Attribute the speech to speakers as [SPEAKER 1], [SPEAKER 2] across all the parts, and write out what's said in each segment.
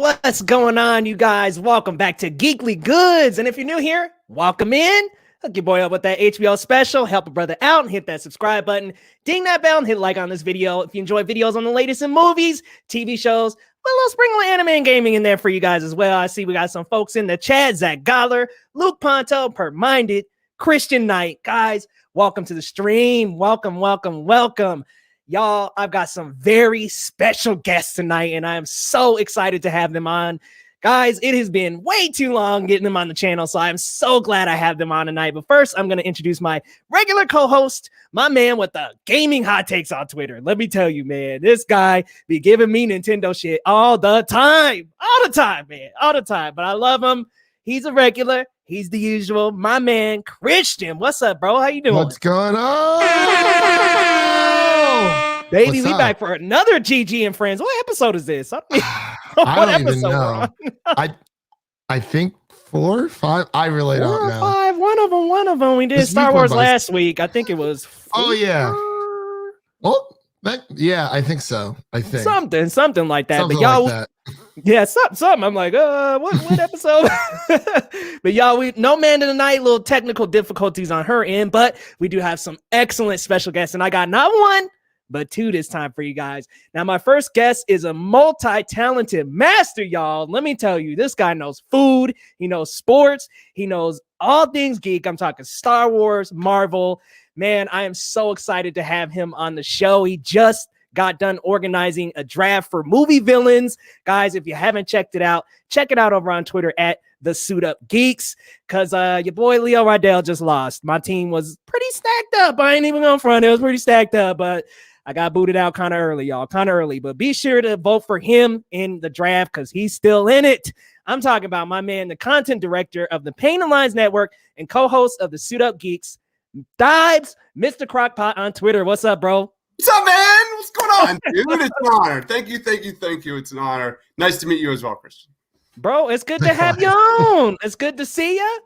[SPEAKER 1] What's going on, you guys? Welcome back to Geekly Goods. And if you're new here, welcome in. Hook your boy up with that HBO special. Help a brother out and hit that subscribe button. Ding that bell and hit like on this video. If you enjoy videos on the latest in movies, TV shows, put a little sprinkle of anime and gaming in there for you guys as well. I see we got some folks in the chat. Zach Goller, Luke Ponto, Per Minded, Christian Knight. Guys, welcome to the stream. Welcome. Y'all, I've got some very special guests tonight, and I am so excited to have them on. Guys, it has been way too long getting them on the channel, so I'm so glad I have them on tonight. But first, I'm going to introduce my regular co-host, my man with the gaming hot takes on Twitter. Let me tell you, man, this guy be giving me Nintendo shit all the time, man, all the time. But I love him. He's a regular. He's the usual. My man, Christian. What's up, bro? How you doing?
[SPEAKER 2] What's going on?
[SPEAKER 1] Baby, we back for another GG and Friends. What episode is this? I
[SPEAKER 2] don't even know. I think 4 or 5. I really don't know.
[SPEAKER 1] 5. One of them. We did Star Wars last week. I think it was 4.
[SPEAKER 2] Oh yeah. Well, I think so. I think
[SPEAKER 1] something like that. But y'all, yeah, something. I'm like, what episode? But y'all, we no man of the night. Little technical difficulties on her end, but we do have some excellent special guests, and I got not one, but 2 this time for you guys. Now, my first guest is a multi-talented master, y'all. Let me tell you, this guy knows food, he knows sports, he knows all things geek. I'm talking Star Wars, Marvel. Man, I am so excited to have him on the show. He just got done organizing a draft for movie villains. Guys, if you haven't checked it out, check it out over on Twitter at The Suit Up Geeks, because your boy Leo Rydell just lost. My team was pretty stacked up. I ain't even going front. It was pretty stacked up, but I got booted out kind of early, y'all. Kind of early, but be sure to vote for him in the draft because he's still in it. I'm talking about my man, the content director of the Pain and Lines Network and co-host of the Suit Up Geeks, Deibs, Mr. Crockpot on Twitter. What's up, bro?
[SPEAKER 3] What's up, man? What's going on, dude? It's an honor. Thank you. It's an honor. Nice to meet you as well, Christian.
[SPEAKER 1] Bro, it's good to have you on. It's good to see you.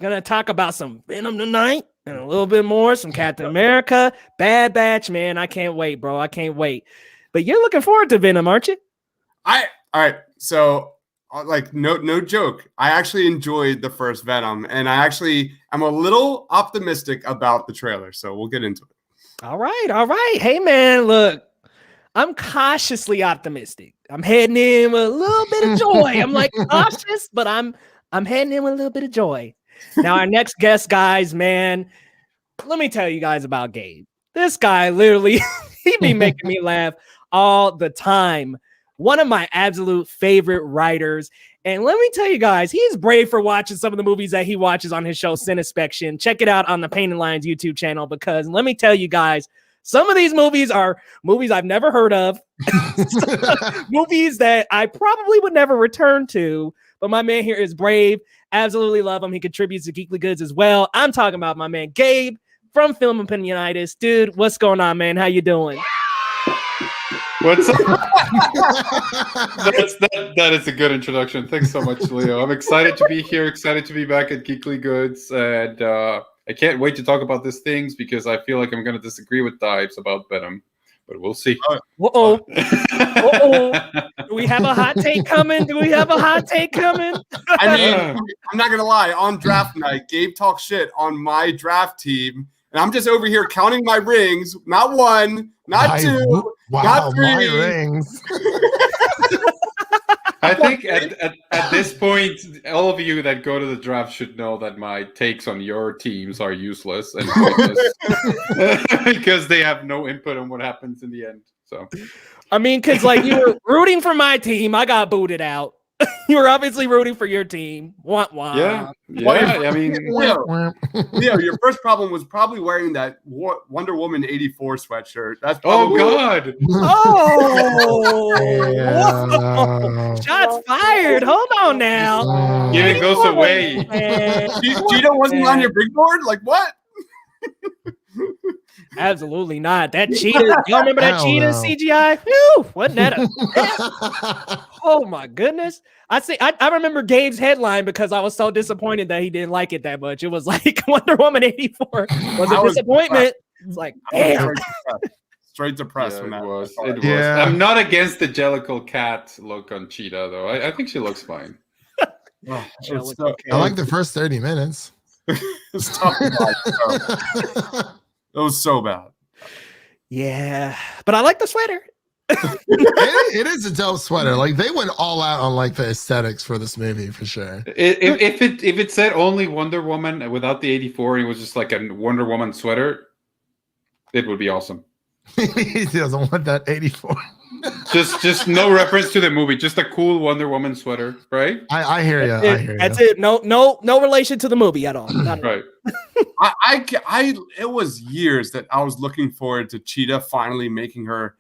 [SPEAKER 1] Gonna talk about some Venom tonight and a little bit more, some Captain America, Bad Batch, man. I can't wait, bro. I can't wait. But you're looking forward to Venom, aren't you?
[SPEAKER 3] All right. So, like, no joke. I actually enjoyed the first Venom, and I'm a little optimistic about the trailer. So we'll get into it. All
[SPEAKER 1] right. Hey, man, look, I'm cautiously optimistic. I'm heading in with a little bit of joy. I'm like cautious, but I'm heading in with a little bit of joy. Now, our next guest, guys, man, let me tell you guys about Gabe. This guy literally, he be making me laugh all the time. One of my absolute favorite writers. And let me tell you guys, he's brave for watching some of the movies that he watches on his show, Cinespection. Check it out on the Pain and Lines YouTube channel, because let me tell you guys, some of these movies are movies I've never heard of, movies that I probably would never return to. But my man here is brave. Absolutely love him. He contributes to Geekly Goods as well. I'm talking about my man Gabe from Film Opinionitis. Dude, what's going on, man? How you doing?
[SPEAKER 4] What's up? That is a good introduction. Thanks so much, Leo. I'm excited to be here, excited to be back at Geekly Goods, and I can't wait to talk about these things because I feel like I'm going to disagree with Deibs about Venom, but we'll see.
[SPEAKER 1] Uh-oh. Do we have a hot take coming? I
[SPEAKER 3] mean, I'm not going to lie. On draft night, Gabe talks shit on my draft team, and I'm just over here counting my rings. Not 1, not 2, not 3.
[SPEAKER 2] My rings.
[SPEAKER 4] I think at this point, all of you that go to the draft should know that my takes on your teams are useless and pointless because they have no input on what happens in the end. So,
[SPEAKER 1] I mean, because like you were rooting for my team, I got booted out. You were obviously rooting for your team.
[SPEAKER 4] Yeah. I mean,
[SPEAKER 3] Leo, your first problem was probably wearing that Wonder Woman 84 sweatshirt. That's probably
[SPEAKER 4] God!
[SPEAKER 1] Oh, shots fired! Hold on now.
[SPEAKER 4] Giving those away.
[SPEAKER 3] Cheetah wasn't on your big board. Like what?
[SPEAKER 1] Absolutely not. That cheetah. Y'all remember that cheetah CGI? Whew, wasn't that oh my goodness. I remember Gabe's headline because I was so disappointed that he didn't like it that much. It was like Wonder Woman 84 was a disappointment. It's like, damn.
[SPEAKER 3] straight depressed when
[SPEAKER 4] it
[SPEAKER 3] that
[SPEAKER 4] was.
[SPEAKER 3] I saw
[SPEAKER 4] It
[SPEAKER 3] it.
[SPEAKER 4] was.
[SPEAKER 2] Yeah.
[SPEAKER 4] I'm not against the Jellicle cat look on Cheetah though. I think she looks fine.
[SPEAKER 3] Oh, it was
[SPEAKER 1] Jellicle
[SPEAKER 3] so-
[SPEAKER 2] I like the first 30 minutes.
[SPEAKER 3] it's tough to watch. It was so bad.
[SPEAKER 1] Yeah, but I like the sweater.
[SPEAKER 2] It is a dope sweater. Like they went all out on like the aesthetics for this movie for sure.
[SPEAKER 4] If it said only Wonder Woman without the 84 and it was just like a Wonder Woman sweater, it would be awesome.
[SPEAKER 2] He doesn't want that 84.
[SPEAKER 4] Just no reference to the movie, just a cool Wonder Woman sweater, right?
[SPEAKER 2] I hear you. I hear you.
[SPEAKER 1] That's it. No relation to the movie at all. Not at all.
[SPEAKER 4] Right.
[SPEAKER 3] It was years that I was looking forward to Cheetah finally making her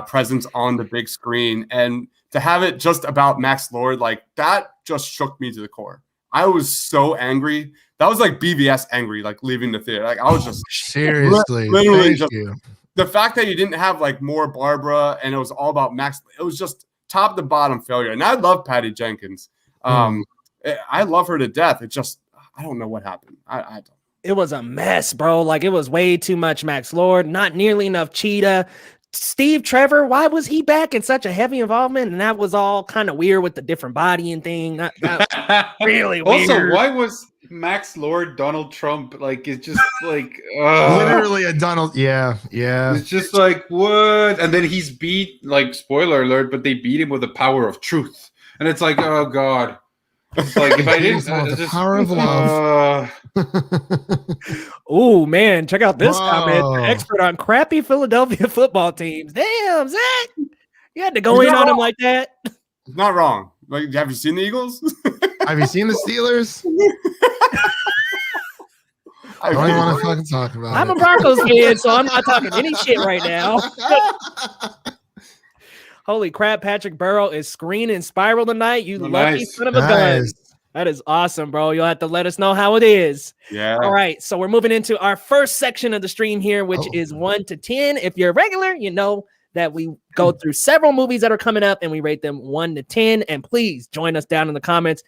[SPEAKER 3] presence on the big screen, and to have it just about Max Lord, like that just shook me to the core. I was so angry. That was like BVS angry, like leaving the theater. Like I was just
[SPEAKER 2] seriously,
[SPEAKER 3] literally
[SPEAKER 2] thank you.
[SPEAKER 3] The fact that you didn't have like more Barbara and it was all about Max, it was just top to bottom failure. And I love Patty Jenkins. I love her to death. It just, I don't know what happened. I don't.
[SPEAKER 1] It was a mess, bro. Like it was way too much Max Lord, not nearly enough Cheetah. Steve Trevor, why was he back in such a heavy involvement? And that was all kind of weird with the different body and thing. That really weird.
[SPEAKER 4] Also, why was Max Lord Donald Trump? Like, it's just like
[SPEAKER 2] Literally a Donald. Yeah.
[SPEAKER 4] It's just like what? And then he's beat, like, spoiler alert, but they beat him with the power of truth. And it's like, oh god. It's like if I didn't
[SPEAKER 2] the power of love.
[SPEAKER 1] Oh man, check out this
[SPEAKER 2] Whoa.
[SPEAKER 1] comment. Expert on crappy Philadelphia football teams. Damn, Zach, you had to go in on him like that.
[SPEAKER 3] It's not wrong. Like, have you seen the Eagles?
[SPEAKER 2] Have you seen the Steelers? I don't even want to fucking talk about
[SPEAKER 1] I'm
[SPEAKER 2] it.
[SPEAKER 1] a Broncos fan, so I'm not talking any shit right now. Holy crap, Patrick Burrow is screening Spiral tonight. You lucky son of a gun. That is awesome, bro. You'll have to let us know how it is.
[SPEAKER 3] Yeah.
[SPEAKER 1] All right. So we're moving into our first section of the stream here, which is 1 to 10. If you're a regular, you know that we go through several movies that are coming up and we rate them 1 to 10. And please join us down in the comments.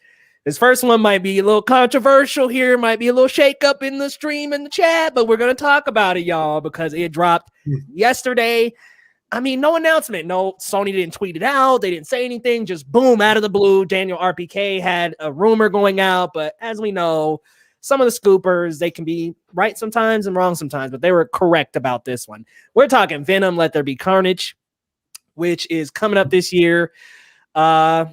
[SPEAKER 1] This first one might be a little controversial here, might be a little shake up in the stream and the chat, but we're going to talk about it, y'all, because it dropped yesterday. I mean, no announcement. No, Sony didn't tweet it out. They didn't say anything. Just boom, out of the blue. Daniel RPK had a rumor going out. But as we know, some of the scoopers, they can be right sometimes and wrong sometimes. But they were correct about this one. We're talking Venom, Let There Be Carnage, which is coming up this year. I'm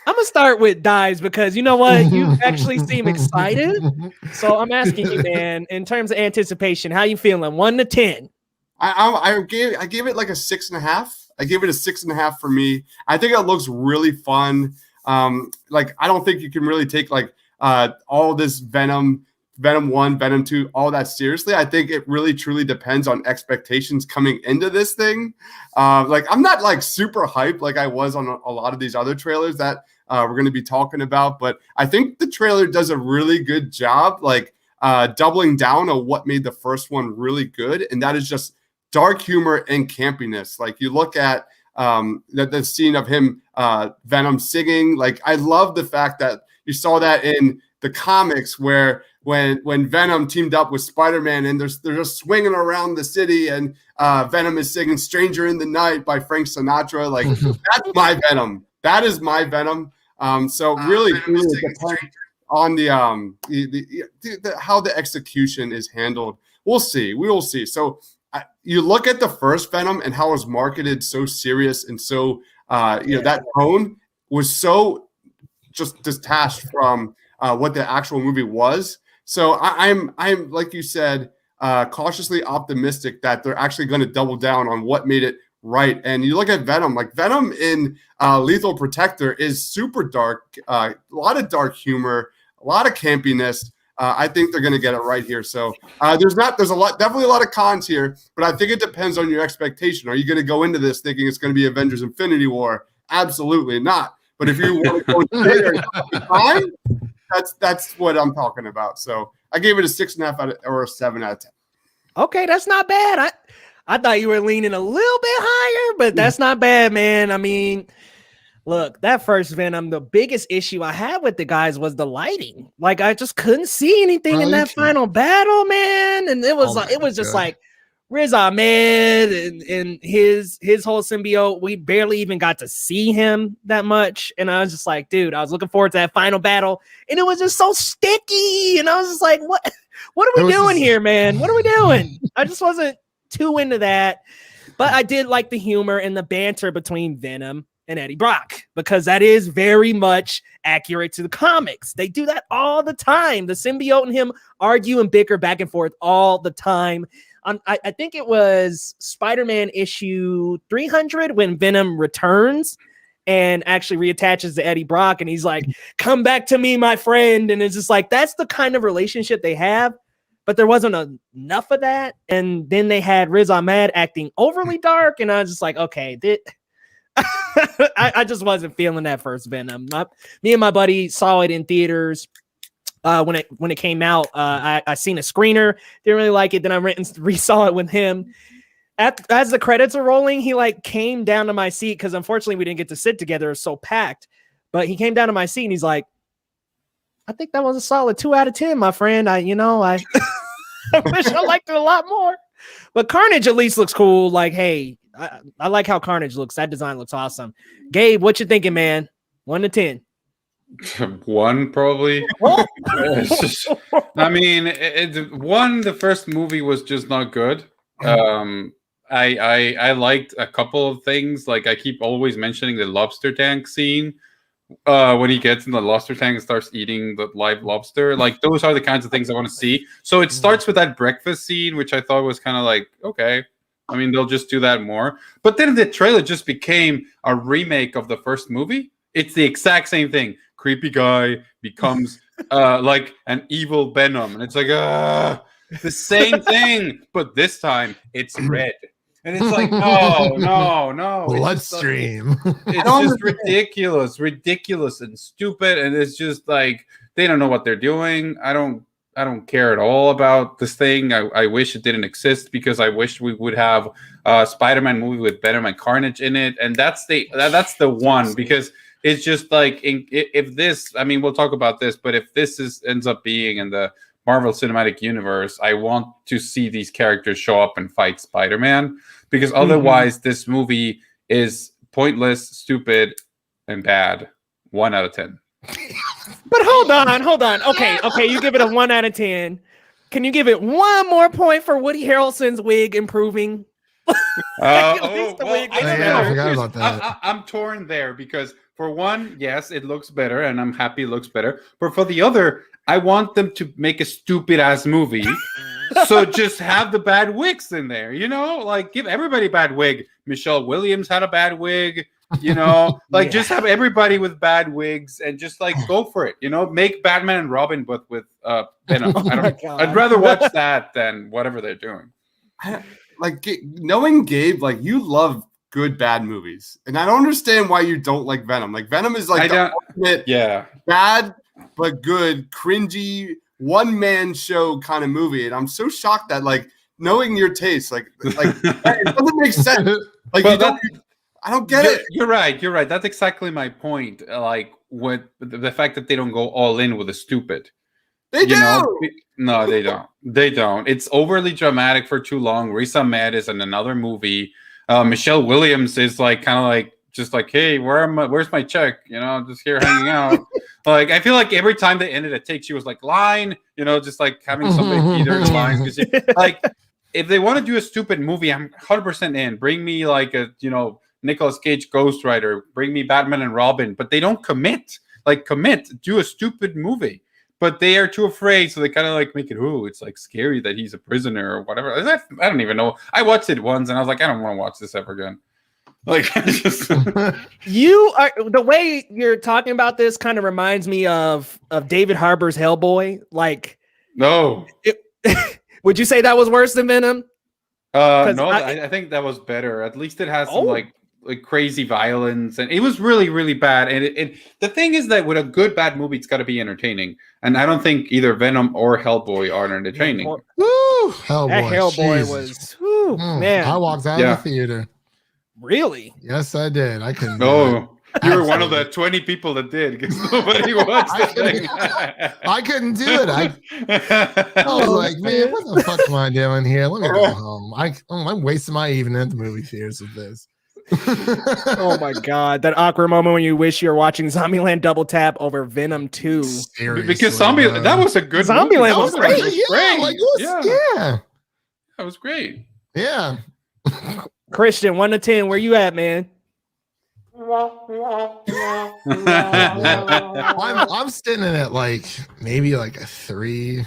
[SPEAKER 1] going to start with Deibs because you know what? You actually seem excited. So I'm asking you, man, in terms of anticipation, how you feeling? 1 to 10.
[SPEAKER 3] I gave it like a 6.5. I gave it a 6.5 for me. I think it looks really fun. Like I don't think you can really take like all this Venom 1, Venom 2, all that seriously. I think it really truly depends on expectations coming into this thing. Like I'm not like super hyped like I was on a lot of these other trailers that we're going to be talking about, but I think the trailer does a really good job like doubling down on what made the first one really good, and that is just dark humor and campiness. Like you look at the scene of him, Venom singing. Like I love the fact that you saw that in the comics where when Venom teamed up with Spider-Man and they're just swinging around the city and Venom is singing "Stranger in the Night" by Frank Sinatra. Like that's my Venom. That is my Venom. So really depends on the how the execution is handled. We'll see. We will see. So. You look at the first Venom and how it was marketed so serious and so that tone was so just detached from what the actual movie was. So I'm like you said, cautiously optimistic that they're actually going to double down on what made it right. And you look at Venom, like Venom in Lethal Protector is super dark, a lot of dark humor, a lot of campiness. I think they're going to get it right here. So there's definitely a lot of cons here, but I think it depends on your expectation. Are you going to go into this thinking it's going to be Avengers Infinity War? Absolutely not. But if you want to go there and have a time, that's what I'm talking about. So I gave it a 6.5 or a 7 out of 10.
[SPEAKER 1] Okay, that's not bad. I thought you were leaning a little bit higher, but that's not bad, man. I mean, look, that first Venom, the biggest issue I had with the guys was the lighting. Like I just couldn't see anything in that final battle, man. And it was just like Riz Ahmed and his whole symbiote, we barely even got to see him that much. And I was just like, dude, I was looking forward to that final battle, and it was just so sticky. And I was just like, what are we doing here, man? What are we doing? I just wasn't too into that. But I did like the humor and the banter between Venom and Eddie Brock, because that is very much accurate to the comics. They do that all the time. The symbiote and him argue and bicker back and forth all the time. I think it was Spider-Man issue 300 when Venom returns and actually reattaches to Eddie Brock, and he's like, come back to me, my friend. And it's just like, that's the kind of relationship they have, but there wasn't enough of that. And then they had Riz Ahmed acting overly dark, and I was just like, okay, I just wasn't feeling that first Venom. Me and my buddy saw it in theaters. When it came out, I seen a screener, didn't really like it. Then I went and resaw it with him. As the credits are rolling, he like came down to my seat, because unfortunately we didn't get to sit together. It was so packed. But he came down to my seat and he's like, I think that was a solid 2 out of 10, my friend. I wish I liked it a lot more. But Carnage at least looks cool. Like, hey, I like how Carnage looks. That design looks awesome. Gabe, what you thinking, man? 1 to 10.
[SPEAKER 4] 1 probably. I mean, the first movie was just not good. I liked a couple of things. Like, I keep always mentioning the lobster tank scene when he gets in the lobster tank and starts eating the live lobster. Like, those are the kinds of things I want to see. So it starts with that breakfast scene, which I thought was kind of like, okay, I mean, they'll just do that more. But then the trailer just became a remake of the first movie. It's the exact same thing. Creepy guy becomes like an evil Venom, and it's like the same thing, but this time it's red, and it's like no,
[SPEAKER 2] bloodstream.
[SPEAKER 4] It's just ridiculous and stupid, and it's just like they don't know what they're doing. I don't care at all about this thing. I wish it didn't exist, because I wish we would have a Spider-Man movie with Venom and Carnage in it, and that's the one, because it's just like, if this, I mean, we'll talk about this, but if this ends up being in the Marvel Cinematic Universe, I want to see these characters show up and fight Spider-Man, because otherwise this movie is pointless, stupid, and bad. 1 out of 10.
[SPEAKER 1] But hold on. Okay, you give it a 1 out of 10. Can you give it 1 more point for Woody Harrelson's wig improving?
[SPEAKER 2] I forgot about that.
[SPEAKER 4] I'm torn there, because for one, yes, it looks better, and I'm happy it looks better. But for the other, I want them to make a stupid ass movie. So just have the bad wigs in there, like give everybody a bad wig. Michelle Williams had a bad wig, like just have everybody with bad wigs and just like go for it, make Batman and Robin, but with Venom. I'd rather watch that than whatever they're doing.
[SPEAKER 3] Like, knowing Gabe, like, you love good bad movies, and I don't understand why you don't like Venom. Like, Venom is like the ultimate bad but good, cringy, one-man show kind of movie, and I'm so shocked that, like, knowing your taste, like it doesn't make sense. Like, I don't get it.
[SPEAKER 4] You're right. That's exactly my point. Like, with the fact that they don't go all in with the stupid.
[SPEAKER 3] They do.
[SPEAKER 4] No, they don't. They don't. It's overly dramatic for too long. Riz Ahmed is in another movie. Michelle Williams is like kind of like just like, hey, where's my check? Just here hanging out. Like, I feel like every time they ended a take, she was like, line, just like having somebody feed her the lines. Like, if they want to do a stupid movie, I'm 100% in. Bring me like a Nicolas Cage Ghost Rider. Bring me Batman and Robin. But they don't commit. Like, do a stupid movie. But they are too afraid, so they kind of like make it, it's like scary that he's a prisoner or whatever. I don't even know. I watched it once, and I was like, I don't want to watch this ever again. Like,
[SPEAKER 1] you are, the way you're talking about this kind of reminds me of David Harbour's Hellboy. Like,
[SPEAKER 4] no,
[SPEAKER 1] would you say that was worse than Venom?
[SPEAKER 4] No, I think that was better. At least it has some like crazy violence, and it was really, really bad. And the thing is that with a good bad movie, it's got to be entertaining. And I don't think either Venom or Hellboy are entertaining.
[SPEAKER 2] Hellboy!
[SPEAKER 1] That Hellboy was man.
[SPEAKER 2] I walked out of the theater.
[SPEAKER 1] Really?
[SPEAKER 2] Yes, I did. I couldn't.
[SPEAKER 4] No, You were one of the 20 people that did because nobody watched the thing.
[SPEAKER 2] I couldn't do it. I was like, man, what the fuck am I doing here? Let me go home. I'm wasting my evening at the movie theaters with this.
[SPEAKER 1] Oh my god, that awkward moment when you wish you were watching Zombieland Double Tap over Venom 2.
[SPEAKER 2] Seriously,
[SPEAKER 4] because that was a good
[SPEAKER 1] Zombieland
[SPEAKER 4] movie.
[SPEAKER 1] was great.
[SPEAKER 4] That was great.
[SPEAKER 2] Yeah.
[SPEAKER 1] Christian, 1 to 10, where you at, man?
[SPEAKER 2] I'm sitting at like maybe like a 3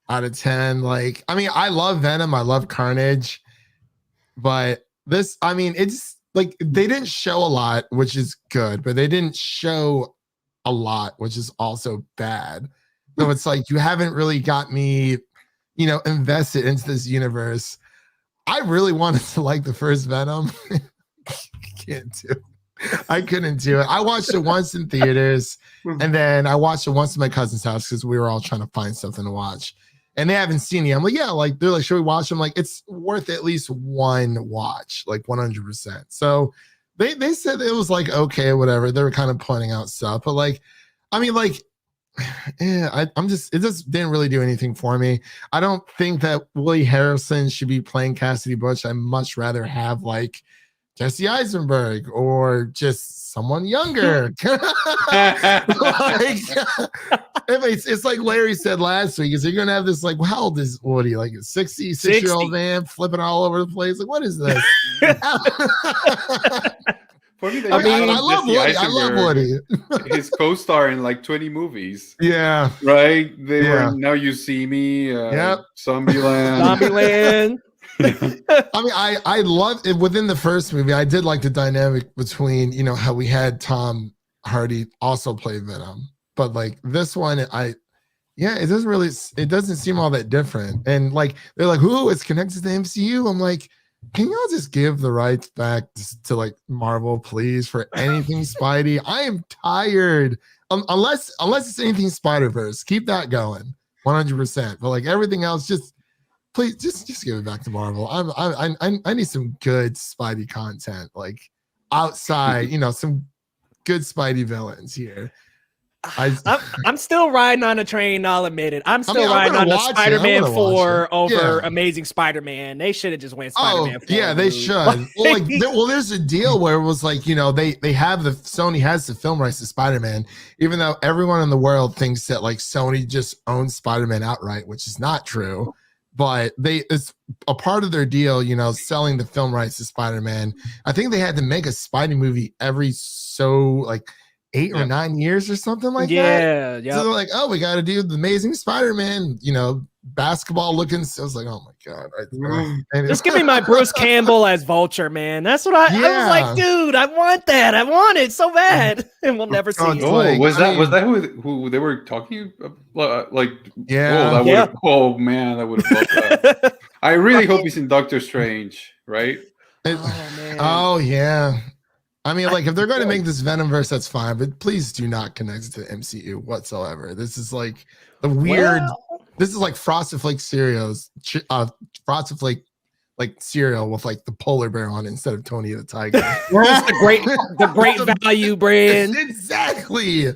[SPEAKER 2] out of 10. Like, I mean, I love Venom, I love Carnage, but this, I mean, it's like they didn't show a lot, which is good, but they didn't show a lot, which is also bad. So it's like you haven't really got me, invested into this universe. I really wanted to like the first Venom. I couldn't do it. I watched it once in theaters, and then I watched it once at my cousin's house because we were all trying to find something to watch. And they haven't seen it. I'm like, yeah, like they're like, should we watch? I'm like, it's worth at least one watch, like 100%. So they said it was like, okay, whatever. They were kind of pointing out stuff, but like, I mean, like, yeah, it just didn't really do anything for me. I don't think that Willie Harrelson should be playing Cassidy Butch. I'd much rather have like Jesse Eisenberg or just someone younger. It's like Larry said last week, is you're gonna have this like, how old is Woody? Like a 66-year-old man flipping all over the place. Like, what is this? I love Woody. I love Woody.
[SPEAKER 4] His co-star in like 20 movies.
[SPEAKER 2] Yeah.
[SPEAKER 4] Right? They were Now You See Me.
[SPEAKER 2] Yep.
[SPEAKER 1] Zombieland.
[SPEAKER 2] I mean, I love it within the first movie. I did like the dynamic between, how we had Tom Hardy also play Venom, but like this one, it doesn't seem all that different. And like, they're like, "Ooh, it's connected to the MCU." I'm like, can y'all just give the rights back to like Marvel, please, for anything Spidey? I am tired. Unless it's anything Spider-Verse, keep that going 100%. But like everything else, just please, just give it back to Marvel. I need some good Spidey content, like outside, some good Spidey villains here.
[SPEAKER 1] I'm still riding on a train. I'll admit it. I'm still riding on the Spider-Man 4 over Amazing Spider-Man. They should have just went Spider-Man 4.
[SPEAKER 2] Yeah, they should. Well, there's a deal where it was like, they have Sony has the film rights to Spider-Man, even though everyone in the world thinks that like Sony just owns Spider-Man outright, which is not true. But it's a part of their deal, selling the film rights to Spider-Man. I think they had to make a Spidey movie every 8 or 9 years or something like that.
[SPEAKER 1] Yeah.
[SPEAKER 2] So they're like, oh, we got to do the Amazing Spider-Man, basketball looking. So I was like, oh my god,
[SPEAKER 1] just give me my Bruce Campbell as Vulture, man. That's what I was like, dude. I want that. I want it so bad, and we'll never see it.
[SPEAKER 4] Oh, was that who they were talking like?
[SPEAKER 2] Yeah.
[SPEAKER 4] Oh man, that would have loved that. I really hope he's in Doctor Strange, right?
[SPEAKER 2] Oh yeah. I mean, like, if they're going to make this Venomverse, that's fine, but please do not connect it to the MCU whatsoever. This is like the weird. This is like Frosted Flake cereals, Frosted Flake like cereal with like the polar bear on it instead of Tony the Tiger.
[SPEAKER 1] It's the great value brand.
[SPEAKER 2] Exactly.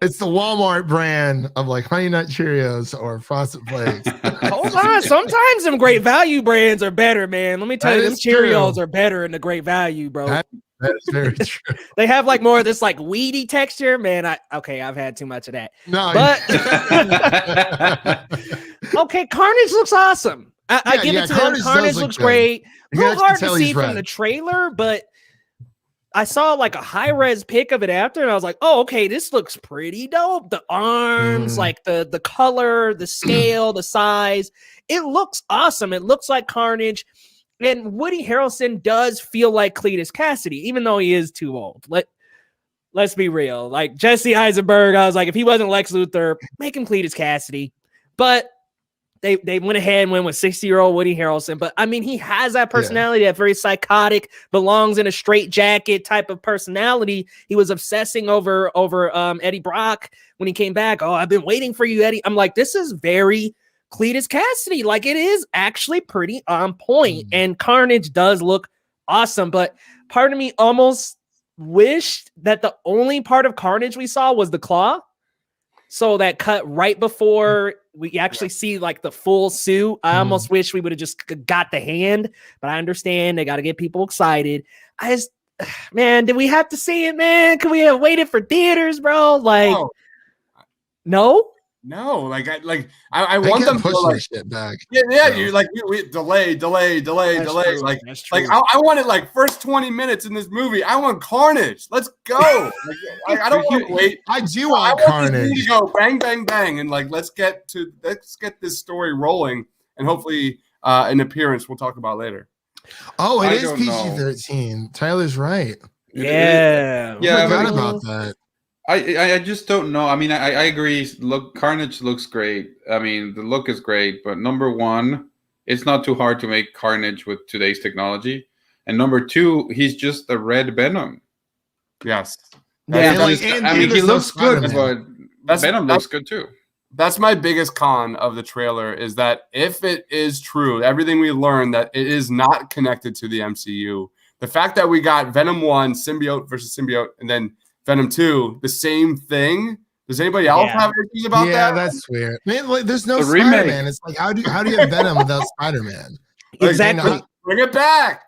[SPEAKER 2] It's the Walmart brand of like Honey Nut Cheerios or Frosted Flakes.
[SPEAKER 1] Hold on. Sometimes them great value brands are better, man. Let me tell you, them Cheerios are better in the great value, bro.
[SPEAKER 2] That's very true.
[SPEAKER 1] They have like more of this like weedy texture, man. I've had too much of that.
[SPEAKER 2] No,
[SPEAKER 1] but okay, Carnage looks awesome. I give it to them. Carnage looks great. A little hard to see from the trailer, but I saw like a high res pic of it after, and I was like, oh, okay, this looks pretty dope. The arms, like the color, the scale, the size, it looks awesome. It looks like Carnage. And Woody Harrelson does feel like Cletus Cassidy, even though he is too old. Let's be real. Like Jesse Eisenberg, I was like, if he wasn't Lex Luthor, make him Cletus Cassidy. But they went ahead and went with 60-year-old Woody Harrelson. But I mean, he has that personality, that very psychotic, belongs in a straitjacket type of personality. He was obsessing over Eddie Brock when he came back. Oh, I've been waiting for you, Eddie. I'm like, this is very Cletus Cassidy. Like, it is actually pretty on point. And Carnage does look awesome, but part of me almost wished that the only part of Carnage we saw was the claw. So that cut right before we actually see like the full suit. I almost wish we would have just got the hand, but I understand they got to get people excited. Man, did we have to see it, man? Could we have waited for theaters, bro? Like, no.
[SPEAKER 3] Like I want them to like
[SPEAKER 2] shit back.
[SPEAKER 3] Yeah. So. You like we delay.
[SPEAKER 1] That's true.
[SPEAKER 3] Like I wanted like first 20 minutes in this movie. I want Carnage. Let's go. I don't want to wait.
[SPEAKER 2] I do want Carnage
[SPEAKER 3] to go bang, bang, bang, and like let's get this story rolling, and hopefully an appearance we'll talk about later.
[SPEAKER 2] Oh, it is PG-13. Tyler's right.
[SPEAKER 1] Yeah.
[SPEAKER 2] I forgot about that.
[SPEAKER 4] I just don't know. I mean, I agree. Look, Carnage looks great. I mean, the look is great. But number one, it's not too hard to make Carnage with today's technology. And number two, he's just a red Venom.
[SPEAKER 3] Yes.
[SPEAKER 4] Yeah. He looks good, but Venom looks good too.
[SPEAKER 3] That's my biggest con of the trailer is that if it is true, everything we learned that it is not connected to the MCU, the fact that we got Venom 1, symbiote versus symbiote, and then Venom 2, the same thing. Does anybody else have issues about that?
[SPEAKER 2] Yeah, that's weird. Man, like, there's no Spider-Man. It's like, how do you have Venom without Spider-Man?
[SPEAKER 1] Exactly.
[SPEAKER 3] Bring it back.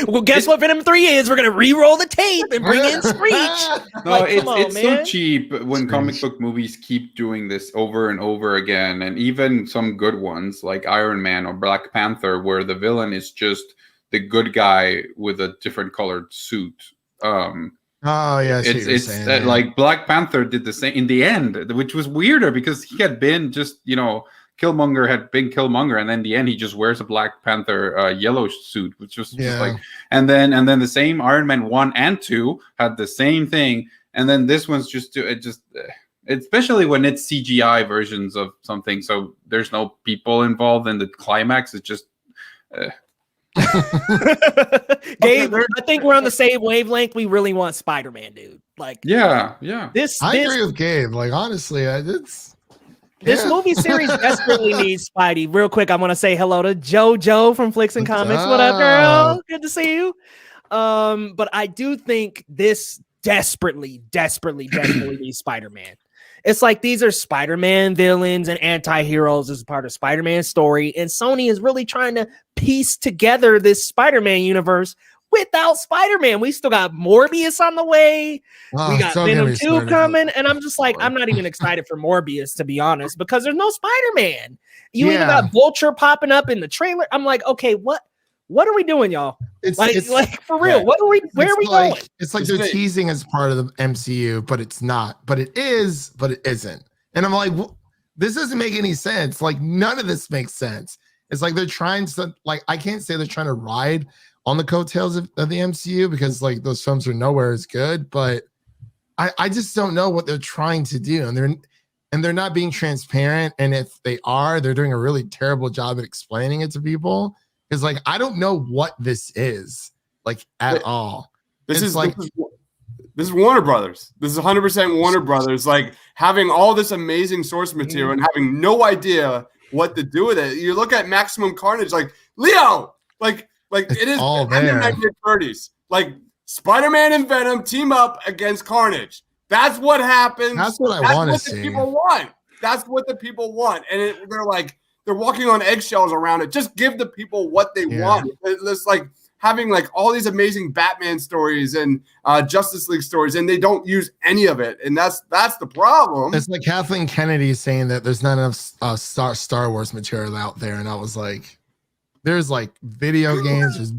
[SPEAKER 1] Well, guess what Venom 3 is? We're going to re-roll the tape and bring in Screech.
[SPEAKER 4] No, it's so cheap when comic book movies keep doing this over and over again. And even some good ones like Iron Man or Black Panther, where the villain is just the good guy with a different colored suit. It's like Black Panther did the same in the end, which was weirder because he had been just, Killmonger had been Killmonger, and then in the end he just wears a Black Panther yellow suit, which was just like, and then the same Iron Man 1 and 2 had the same thing, and then this one's especially when it's CGI versions of something, so there's no people involved in the climax. It's just
[SPEAKER 1] Gabe, I think we're on the same wavelength. We really want Spider-Man, dude. Like,
[SPEAKER 4] yeah.
[SPEAKER 2] I agree with Gabe. Like, honestly,
[SPEAKER 1] this movie series desperately needs Spidey. Real quick, I want to say hello to JoJo from Flicks and Comics. What up, girl? Good to see you. But I do think this desperately needs Spider-Man. It's like these are Spider-Man villains and anti-heroes as part of Spider-Man's story, and Sony is really trying to piece together this Spider-Man universe without Spider-Man. We still got Morbius on the way. We got Venom 2 coming, and I'm just like, I'm not even excited for Morbius, to be honest, because there's no Spider-Man. You even got Vulture popping up in the trailer. I'm like, okay, what are we doing, y'all? It's like for real. Where are we going?
[SPEAKER 2] It's like they're teasing as part of the MCU, but it's not. But it is, but it isn't. And I'm like, this doesn't make any sense. Like, none of this makes sense. It's like they're trying to, like, I can't say they're trying to ride on the coattails of the MCU because like those films are nowhere as good, but I just don't know what they're trying to do, and they're not being transparent. And if they are, they're doing a really terrible job at explaining it to people. Because like I don't know what this is like at all. This is
[SPEAKER 3] Warner Brothers. This is 100% Warner Brothers. Like having all this amazing source material and having no idea what to do with it. You look at Maximum Carnage, like Leo, like it is all there. 1930s. Like Spider-Man and Venom team up against Carnage. That's what happens.
[SPEAKER 2] That's what I want to see.
[SPEAKER 3] People want. That's what the people want, and they're walking on eggshells around it. Just give the people what they want. It's like having like all these amazing Batman stories and Justice League stories, and they don't use any of it, and that's the problem.
[SPEAKER 2] It's like Kathleen Kennedy saying that there's not enough Star Wars material out there, and I was like, there's like video games.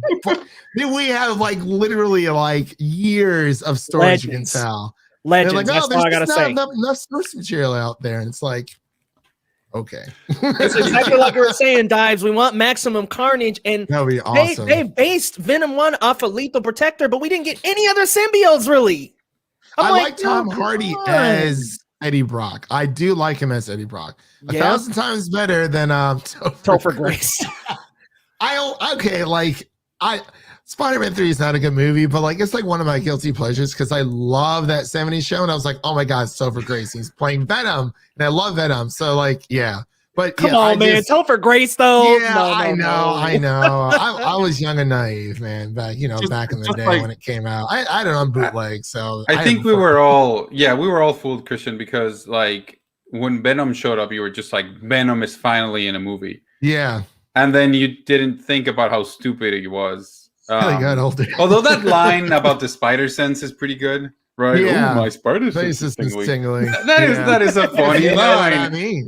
[SPEAKER 2] We have like literally like years of stories. You can tell.
[SPEAKER 1] Legends.
[SPEAKER 2] Like,
[SPEAKER 1] that's all I gotta say.
[SPEAKER 2] Enough source material out there, and it's like, okay.
[SPEAKER 1] It's exactly like we were saying, Deibs. We want Maximum Carnage, and
[SPEAKER 2] that would be awesome.
[SPEAKER 1] They based Venom 1 off of Lethal Protector, but we didn't get any other symbiotes really.
[SPEAKER 2] I like Tom Hardy as Eddie Brock. I do like him as Eddie Brock. 1,000 times better than
[SPEAKER 1] Topher Grace.
[SPEAKER 2] Spider-Man 3 is not a good movie, but like it's like one of my guilty pleasures because I love that 70s show, and I was like, oh my god, Topher Grace, he's playing Venom, and I love Venom. So like, yeah. But
[SPEAKER 1] Come on, man. Topher Grace, though.
[SPEAKER 2] Yeah,
[SPEAKER 1] No,
[SPEAKER 2] I know. I was young and naive, man. Back in the day when it came out. I had it on bootleg, so
[SPEAKER 4] I think we were all fooled, Christian, because like when Venom showed up, you were just like, Venom is finally in a movie.
[SPEAKER 2] Yeah.
[SPEAKER 4] And then you didn't think about how stupid he was.
[SPEAKER 2] I got older.
[SPEAKER 4] Although that line about the spider sense is pretty good. Right?
[SPEAKER 2] Yeah.
[SPEAKER 4] Oh, my spider sense
[SPEAKER 2] is
[SPEAKER 4] tingling. That
[SPEAKER 2] That
[SPEAKER 4] is a funny line.
[SPEAKER 2] I mean.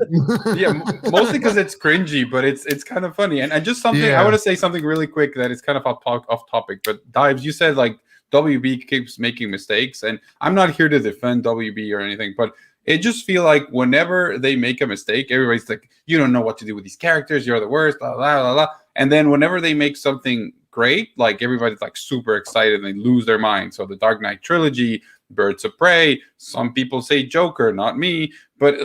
[SPEAKER 4] Yeah, mostly because it's cringy, but it's kind of funny. And just something I want to say something really quick that is kind of off topic. But Deibs, you said like WB keeps making mistakes, and I'm not here to defend WB or anything, but it just feel like whenever they make a mistake, everybody's like, you don't know what to do with these characters, you're the worst, blah blah blah blah. And then whenever they make something great, like everybody's like super excited and they lose their mind. So the Dark Knight trilogy, Birds of Prey, some people say Joker, not me, but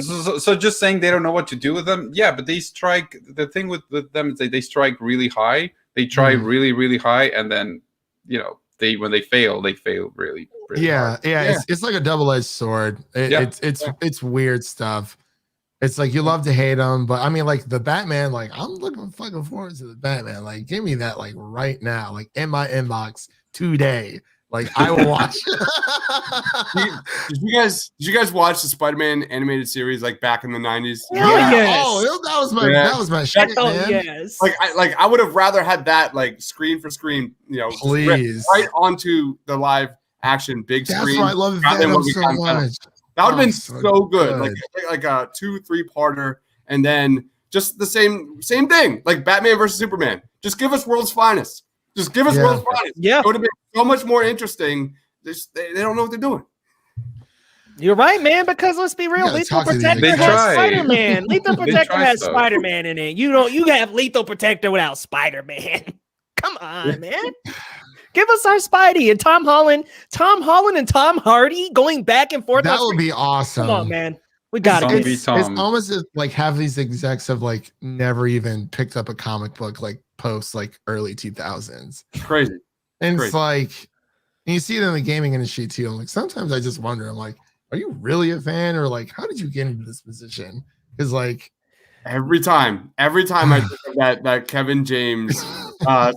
[SPEAKER 4] so just saying they don't know what to do with them. Yeah, but they strike, the thing with them is they strike really high. They try really, really high, and then when they fail really, really hard.
[SPEAKER 2] It's like a double-edged sword. It's weird stuff. It's like you love to hate them, but I mean, like the Batman, like I'm looking fucking forward to the Batman. Like, give me that like right now, like in my inbox today. Like I will watch.
[SPEAKER 3] Did you guys watch the Spider-Man animated series like back in the 90s?
[SPEAKER 1] Yes.
[SPEAKER 2] Oh, that was my shit, man.
[SPEAKER 1] Yes.
[SPEAKER 3] Like I would have rather had that like screen for screen,
[SPEAKER 2] please,
[SPEAKER 3] right onto the live action big screen.
[SPEAKER 2] That's why I love Venom so much.
[SPEAKER 3] That would have been so good. Like a 2-3 parter, and then just the same thing, like Batman versus Superman. Just give us world's finest. Just give us world's finest.
[SPEAKER 1] Yeah,
[SPEAKER 3] it would have been so much more interesting. They don't know what they're doing.
[SPEAKER 1] You're right, man. Because let's be real, Lethal Protector has Spider-Man. Lethal Protector has Spider-Man in it. You have Lethal Protector without Spider-Man. Come on, man. Give us our Spidey and Tom Holland and Tom Hardy going back and forth.
[SPEAKER 2] That would be awesome.
[SPEAKER 1] Come on, man. We got it.
[SPEAKER 2] It's almost like half these execs have like never even picked up a comic book like post like early 2000s.
[SPEAKER 3] Crazy.
[SPEAKER 2] And it's like, and you see it in the gaming industry too. I'm like, sometimes I just wonder, I'm like, are you really a fan, or like, how did you get into this position? Because like
[SPEAKER 3] every time I think of that Kevin James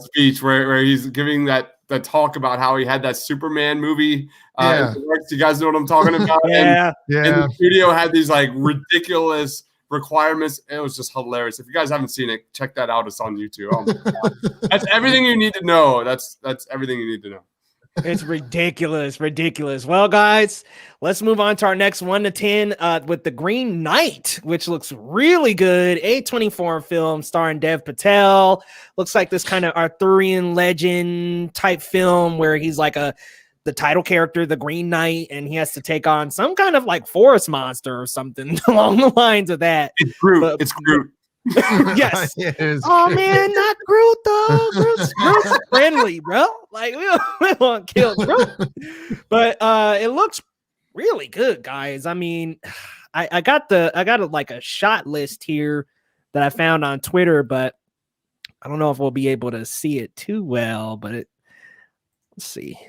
[SPEAKER 3] speech where he's giving that talk about how he had that Superman movie. You guys know what I'm talking about?
[SPEAKER 1] And
[SPEAKER 3] the studio had these like ridiculous requirements. It was just hilarious. If you guys haven't seen it, check that out. It's on YouTube. Oh my God. That's everything you need to know. That's everything you need to know.
[SPEAKER 1] It's ridiculous. Well, guys, let's move on to our next 1 to 10 with The Green Knight, which looks really good. A24 film starring Dev Patel. Looks like this kind of Arthurian legend type film where he's like the title character, the Green Knight, and he has to take on some kind of like forest monster or something along the lines of that.
[SPEAKER 3] It's Groot. It's Groot.
[SPEAKER 1] Yes. Oh man, not Groot though. Groot's friendly, bro. Like we want to kill Groot. But it looks really good, guys. I mean, I got like a shot list here that I found on Twitter, but I don't know if we'll be able to see it too well. But let's see.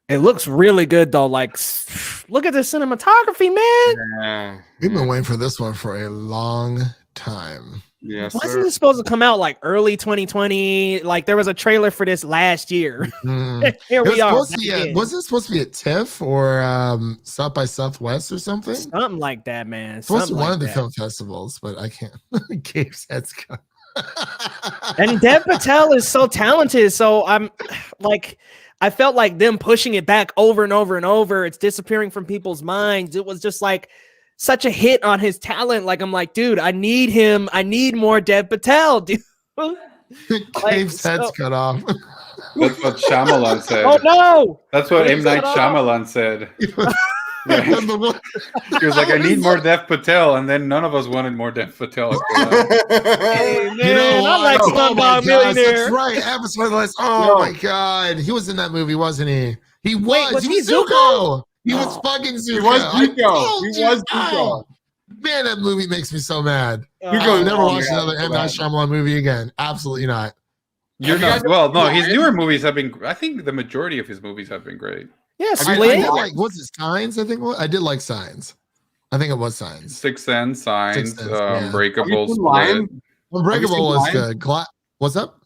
[SPEAKER 1] It looks really good though. Like, look at the cinematography, man.
[SPEAKER 3] Yeah.
[SPEAKER 2] We've been waiting for this one for a long time.
[SPEAKER 3] Yes.
[SPEAKER 1] Wasn't it supposed to come out like early 2020? Like there was a trailer for this last year. Here we are.
[SPEAKER 2] Wasn't it supposed to be at TIFF or South by Southwest or something?
[SPEAKER 1] Something like that, man.
[SPEAKER 2] It's supposed to be one of the film festivals, but I can't. Gabe's head's gone.
[SPEAKER 1] And Dev Patel is so talented. So I'm like, I felt like them pushing it back over and over and over. It's disappearing from people's minds. It was just like such a hit on his talent. Like, I'm like, dude, I need him. I need more Dev Patel, dude.
[SPEAKER 2] Gabe's head's cut off.
[SPEAKER 4] That's what Shyamalan said.
[SPEAKER 1] Oh, no.
[SPEAKER 4] That's what M. Night Shyamalan said. Yeah. He was like, I need more Dev Patel, and then none of us wanted more Dev Patel.
[SPEAKER 1] Hey, man, I like Slumdog Millionaire.
[SPEAKER 2] That's right. Oh my God, he was in that movie, wasn't he? He was. He was Zuko. He was fucking Zuko.
[SPEAKER 3] He was Zuko.
[SPEAKER 2] Man, that movie makes me so mad.
[SPEAKER 3] Zuko,
[SPEAKER 2] never watch another M. Night Shyamalan movie again. Absolutely not.
[SPEAKER 4] You're not. Well, no, his newer movies have been. I think the majority of his movies have been great.
[SPEAKER 1] Yeah,
[SPEAKER 3] Have you-
[SPEAKER 1] Slid.
[SPEAKER 2] I did like, was it Signs? I think I did like Signs. I think it was Signs.
[SPEAKER 4] Sixth Sense, Signs,
[SPEAKER 2] Sixth Sense, yeah.
[SPEAKER 4] Unbreakable,
[SPEAKER 3] Have you seen
[SPEAKER 4] Split.
[SPEAKER 3] Lion?
[SPEAKER 2] Unbreakable was
[SPEAKER 3] Lion?
[SPEAKER 2] good. What's up?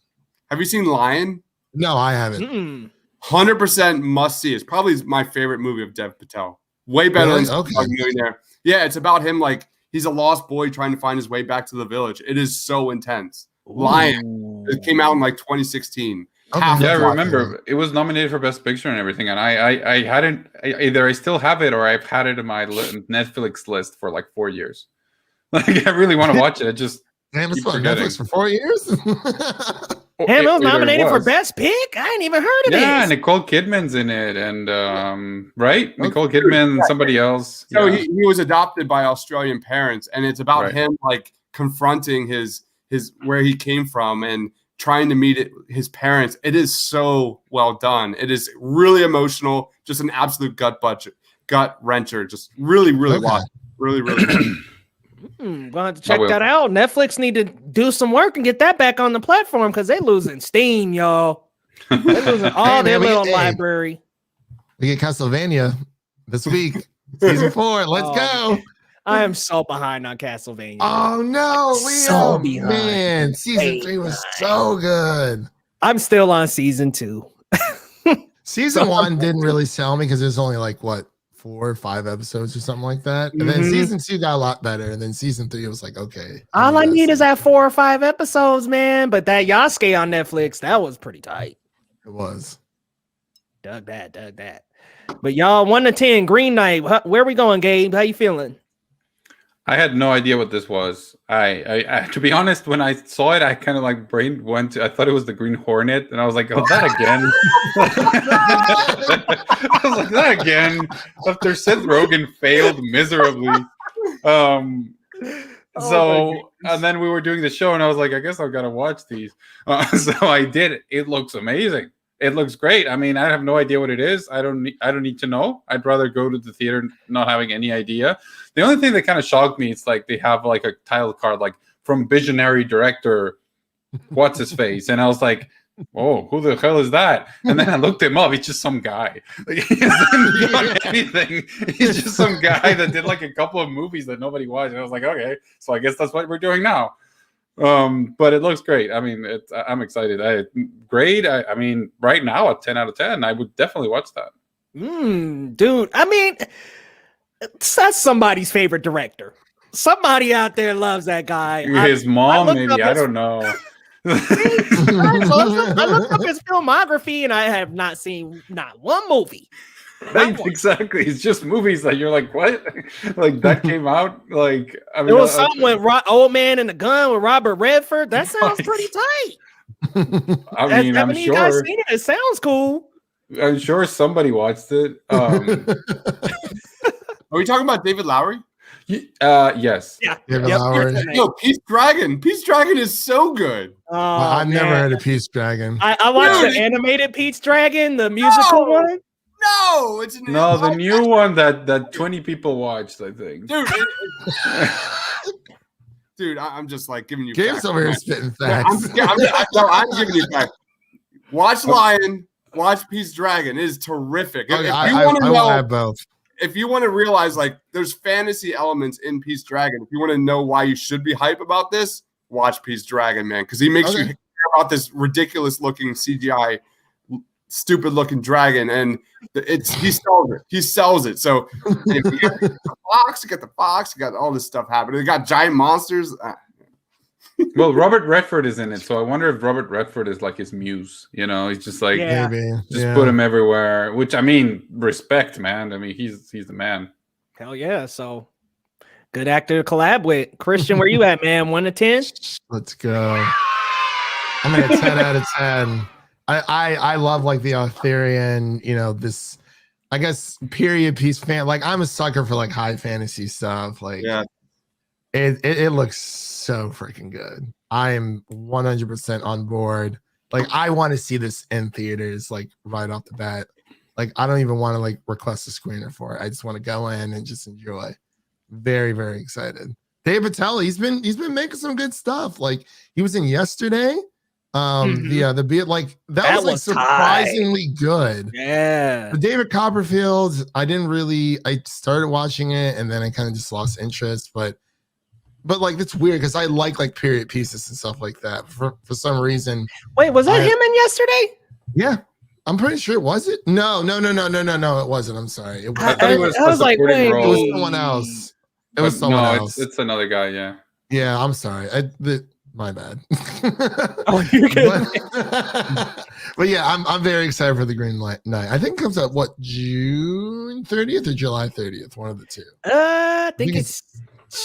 [SPEAKER 3] Have you seen Lion?
[SPEAKER 2] No, I haven't.
[SPEAKER 3] 100% must see. It's probably my favorite movie of Dev Patel. Way better
[SPEAKER 2] Really?
[SPEAKER 3] than
[SPEAKER 2] Okay.
[SPEAKER 3] Slumdog Millionaire. Yeah, it's about him like he's a lost boy trying to find his way back to the village. It is so intense. Lion. It came out in like 2016.
[SPEAKER 2] Okay.
[SPEAKER 3] Half
[SPEAKER 4] Yeah, I
[SPEAKER 3] of it.
[SPEAKER 4] remember it was nominated for Best Picture and everything, and I hadn't either. I still have it, or I've had it in my Netflix list for like 4 years. Like I really want to watch it. I just
[SPEAKER 2] Damn, it's
[SPEAKER 4] keep
[SPEAKER 2] on
[SPEAKER 4] forgetting.
[SPEAKER 2] Netflix for 4 years.
[SPEAKER 1] Damn, it was
[SPEAKER 4] Either
[SPEAKER 1] nominated for
[SPEAKER 4] was.
[SPEAKER 1] Best Pick. I ain't even heard of
[SPEAKER 4] Yeah,
[SPEAKER 1] this.
[SPEAKER 4] Nicole Kidman's in it, and right, Nicole Kidman and somebody else.
[SPEAKER 3] So
[SPEAKER 4] Yeah.
[SPEAKER 3] he was adopted by Australian parents, and it's about
[SPEAKER 4] Right.
[SPEAKER 3] him like confronting his where he came from and trying to meet his parents. It is so well done. It is really emotional, just an absolute gut wrencher. Just really, really
[SPEAKER 2] Okay.
[SPEAKER 3] watch. Really, really.
[SPEAKER 1] Gonna have to check
[SPEAKER 4] will.
[SPEAKER 1] that out. Netflix need to do some work and get that back on the platform because they losing steam, y'all. They losing all
[SPEAKER 2] Hey,
[SPEAKER 1] their
[SPEAKER 2] man,
[SPEAKER 1] little library.
[SPEAKER 2] We get Castlevania this week. Season 4. Let's go.
[SPEAKER 1] I am so behind on Castlevania.
[SPEAKER 2] Oh no, Leo.
[SPEAKER 1] So behind.
[SPEAKER 2] Man, season 3 was so good.
[SPEAKER 1] I'm still on season 2.
[SPEAKER 2] Season 1 didn't really sell me because there's only like what 4 or 5 episodes or something like that. And then
[SPEAKER 1] Mhm.
[SPEAKER 2] season 2 got a lot better. And then season 3 was like, okay.
[SPEAKER 1] All I need is that 4 or 5 episodes, man. But that Yasuke on Netflix, that was pretty tight.
[SPEAKER 2] It was.
[SPEAKER 1] Dug that. But y'all, 1 to 10, Green Knight. Where we going, Gabe? How you feeling?
[SPEAKER 4] I had no idea what this was. I to be honest, when I saw it, I kind of like brain went to, I thought it was the Green Hornet, and I was like, oh, that again. I was like, that again. After Seth Rogen failed miserably. So and then we were doing the show, and I was like, I guess I've got to watch these. So I did. It looks amazing. It looks great. I mean, I have no idea what it is. I don't need to know. I'd rather go to the theater not having any idea. The only thing that kind of shocked me, it's like they have like a title card, like from visionary director, what's his face, and I was like, oh, who the hell is that? And then I looked him up. He's just some guy. Like, he hasn't done anything. He's just some guy that did like a couple of movies that nobody watched. And I was like, okay, so I guess that's what we're doing now. But it looks great. I mean, I'm excited. I mean, right now at 10 out of 10, I would definitely watch that.
[SPEAKER 1] Dude, I mean, that's somebody's favorite director. Somebody out there loves that guy.
[SPEAKER 4] His mom, maybe. I
[SPEAKER 1] his-
[SPEAKER 4] don't know.
[SPEAKER 1] I looked up his filmography and I have not seen not one movie.
[SPEAKER 4] Right, exactly. It's just movies that you're like, what? Like that came out. Like I mean,
[SPEAKER 1] There was something with Old Man and the Gun with Robert Redford. That sounds pretty tight.
[SPEAKER 4] I mean, I'm
[SPEAKER 1] Haven't you guys
[SPEAKER 4] sure.
[SPEAKER 1] seen it? It sounds cool.
[SPEAKER 4] I'm sure somebody watched it.
[SPEAKER 3] Are we talking about David Lowery?
[SPEAKER 4] Yes.
[SPEAKER 1] Yeah.
[SPEAKER 2] David
[SPEAKER 1] Yep.
[SPEAKER 2] Lowery.
[SPEAKER 3] No, Peace Dragon. Peace Dragon is so good.
[SPEAKER 1] Oh,
[SPEAKER 2] I've never
[SPEAKER 1] man.
[SPEAKER 2] heard of Peace Dragon.
[SPEAKER 1] I watched
[SPEAKER 3] Dude,
[SPEAKER 1] the animated Pete's Dragon, the musical
[SPEAKER 3] No!
[SPEAKER 1] one.
[SPEAKER 3] No, it's
[SPEAKER 4] No, the new one that 20 people watched, I think.
[SPEAKER 3] dude. Dude, I'm just like giving you.
[SPEAKER 2] Gabe's
[SPEAKER 3] facts,
[SPEAKER 2] over here
[SPEAKER 3] man.
[SPEAKER 2] spitting
[SPEAKER 3] Yeah,
[SPEAKER 2] facts.
[SPEAKER 3] I'm giving you facts. Watch Lion. Watch Peace Dragon. It is terrific.
[SPEAKER 2] Okay,
[SPEAKER 3] If you
[SPEAKER 2] I
[SPEAKER 3] want to
[SPEAKER 2] will
[SPEAKER 3] know,
[SPEAKER 2] have both.
[SPEAKER 3] if you want to realize like there's fantasy elements in Peace Dragon, if you want to know why you should be hype about this, watch Peace Dragon, man, because he makes you
[SPEAKER 2] Okay.
[SPEAKER 3] care about this ridiculous looking CGI, stupid looking dragon, and he sells it. He sells it. So if you got the fox, you got all this stuff happening. They got giant monsters.
[SPEAKER 4] Well, Robert Redford is in it, so I wonder if Robert Redford is like his muse. You know, he's just like
[SPEAKER 1] Yeah.
[SPEAKER 2] Maybe.
[SPEAKER 4] just put him everywhere. Which I mean, respect, man. I mean, he's the man.
[SPEAKER 1] Hell yeah. So good actor to collab with. Christian, where you at, man? 1 to 10?
[SPEAKER 2] Let's go. I'm at a 10 out of 10. I love like the Arthurian, this, I guess, period piece fan. Like I'm a sucker for like high fantasy stuff. Like
[SPEAKER 3] Yeah.
[SPEAKER 2] it looks so freaking good. I am 100% on board. Like I want to see this in theaters, like right off the bat. Like I don't even want to like request a screener for it. I just want to go in and just enjoy. Very, very excited. Dave Patel, he's been making some good stuff. Like he was in Yesterday. The beat, like that was like surprisingly good.
[SPEAKER 1] Yeah.
[SPEAKER 2] The David Copperfield, I started watching it and then I kind of just lost interest, but like that's weird because I like period pieces and stuff like that for some reason.
[SPEAKER 1] Wait, was that him in Yesterday?
[SPEAKER 2] Yeah. I'm pretty sure. Was it? No, it wasn't. I'm sorry.
[SPEAKER 4] I thought it was like, wait,
[SPEAKER 2] it was someone else. It was someone else.
[SPEAKER 4] It's another guy. Yeah.
[SPEAKER 2] Yeah, I'm sorry. My bad.
[SPEAKER 1] Oh, you're good.
[SPEAKER 2] But yeah, I'm very excited for the Green Knight. I think it comes out June 30th or July 30th, one of the two.
[SPEAKER 1] I think it's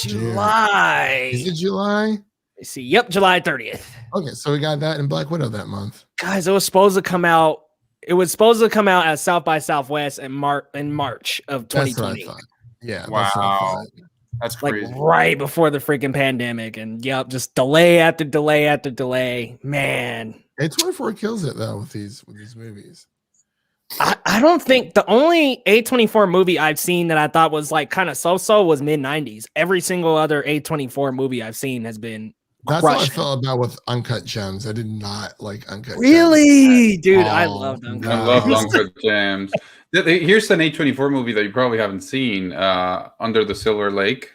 [SPEAKER 1] July.
[SPEAKER 2] Is it July?
[SPEAKER 1] Let's see. Yep, July 30th.
[SPEAKER 2] Okay, so we got that in Black Widow that month.
[SPEAKER 1] Guys, it was supposed to come out. It was supposed to come out at South by Southwest in March of 2020.
[SPEAKER 2] Yeah.
[SPEAKER 3] Wow. That's crazy.
[SPEAKER 1] Like right before the freaking pandemic, and just delay after delay after delay. Man,
[SPEAKER 2] A24 kills it though with these movies.
[SPEAKER 1] I don't think the only A24 movie I've seen that I thought was like kind of so was mid-90s. Every single other A24 movie I've seen has been
[SPEAKER 2] That's how I felt about with Uncut Gems. I did not like Uncut Gems.
[SPEAKER 1] Really? Dude, I loved Uncut.
[SPEAKER 4] I love Uncut Gems. Here's an A24 movie that you probably haven't seen, Under the Silver Lake.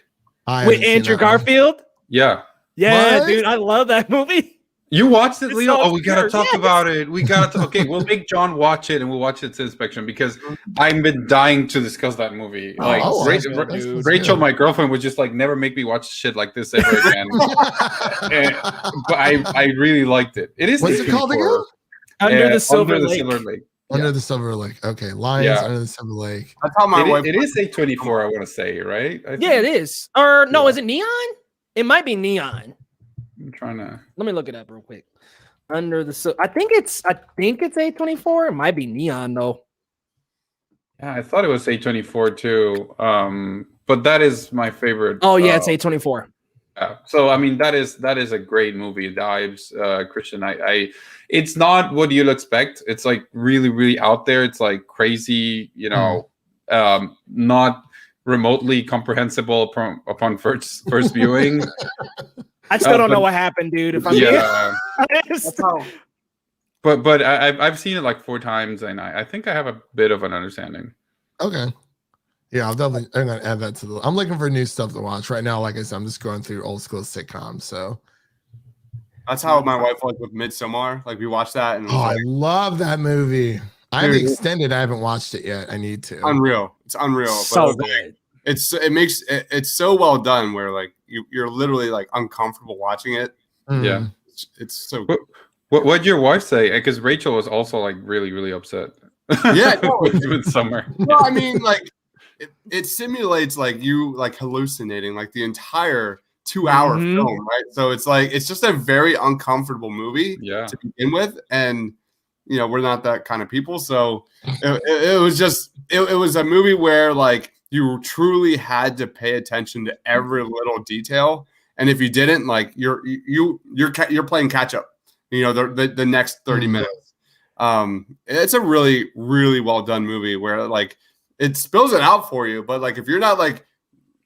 [SPEAKER 1] With Andrew Garfield?
[SPEAKER 4] Yeah.
[SPEAKER 1] Yeah,
[SPEAKER 2] What?
[SPEAKER 1] dude, I love that movie.
[SPEAKER 4] You watched it, Leo?
[SPEAKER 1] So
[SPEAKER 4] we gotta talk about it. Okay, we'll make John watch it and we'll watch it to inspection because I've been dying to discuss that movie. Like Rachel, my girlfriend, would just like never make me watch shit like this ever again. But I really liked it. It is.
[SPEAKER 2] What's it called again?
[SPEAKER 1] Under the Silver Lake.
[SPEAKER 2] Under the Silver Lake. Okay, Lions Under the Silver Lake.
[SPEAKER 3] That's how my wife.
[SPEAKER 4] It is A24. I want to say, right?
[SPEAKER 1] Yeah, it is. Or no, is it Neon? It might be Neon.
[SPEAKER 4] I'm trying to.
[SPEAKER 1] Let me look it up real quick. Under the I think it's A24. It might be Neon though.
[SPEAKER 4] Yeah, I thought it was A24 too. But that is my favorite.
[SPEAKER 1] Oh yeah, it's A24.
[SPEAKER 4] Yeah. So I mean, that is a great movie. Deibs, Christian. It's not what you'll expect. It's like really, really out there. It's like crazy. Not remotely comprehensible upon first viewing.
[SPEAKER 1] I still don't know what happened, dude. If I'm
[SPEAKER 4] but I've seen it like 4 times, and I think I have a bit of an understanding.
[SPEAKER 2] Okay. Yeah, I'm gonna add that to the. I'm looking for new stuff to watch right now. Like I said, I'm just going through old school sitcoms. So
[SPEAKER 3] that's how my wife was with Midsommar. Like we watched that, and
[SPEAKER 2] I love that movie. I have extended. I haven't watched it yet. I need to.
[SPEAKER 3] Unreal. It's unreal.
[SPEAKER 1] So good.
[SPEAKER 3] It's so well done where like you're literally like uncomfortable watching it.
[SPEAKER 4] Yeah,
[SPEAKER 3] it's so good.
[SPEAKER 4] What'd your wife say? Because Rachel was also like really, really upset.
[SPEAKER 3] Yeah, no,
[SPEAKER 4] with Summer.
[SPEAKER 3] No, I mean like it simulates like you like hallucinating like the entire 2-hour film, right? So it's like it's just a very uncomfortable movie to begin with, and we're not that kind of people, so it was a movie where like you truly had to pay attention to every little detail, and if you didn't, like you're playing catch up. The next 30 minutes. It's a really, really well done movie where like it spills it out for you, but like if you're not like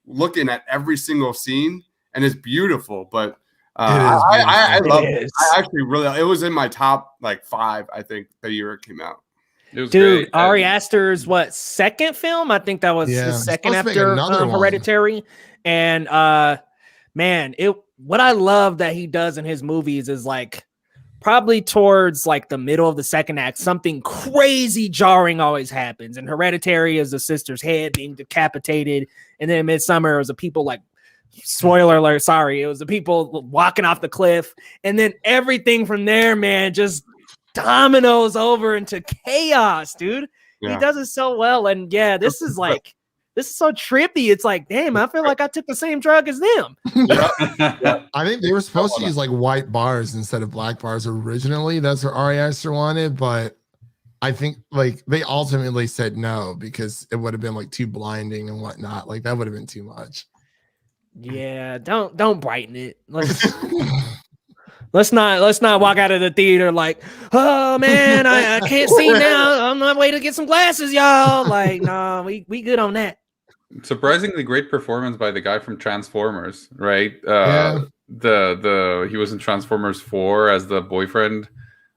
[SPEAKER 3] looking at every single scene, and it's beautiful, but I love it. I actually really, it was in my top like 5, I think, the year it came out.
[SPEAKER 1] It was great. Ari Aster's second film? I think that was his second after Hereditary. And man, what I love that he does in his movies is like probably towards like the middle of the second act, something crazy jarring always happens. And Hereditary is the sister's head being decapitated, and then Midsommar was the people like, spoiler alert, sorry, it was the people walking off the cliff, and then everything from there, man, just dominoes over into chaos, dude. He does it so well, and this is so trippy. It's like, damn, I feel like I took the same drug as them.
[SPEAKER 2] I think they were supposed to use like white bars instead of black bars originally. That's what Ari Aster wanted, but I think like they ultimately said no because it would have been like too blinding and whatnot. Like that would have been too much.
[SPEAKER 1] Yeah, don't brighten it. Let's not walk out of the theater like, oh man, I can't see now. I'm on my way to get some glasses, y'all. Like, no, we good on that.
[SPEAKER 4] Surprisingly great performance by the guy from Transformers, right? he was in Transformers 4 as the boyfriend.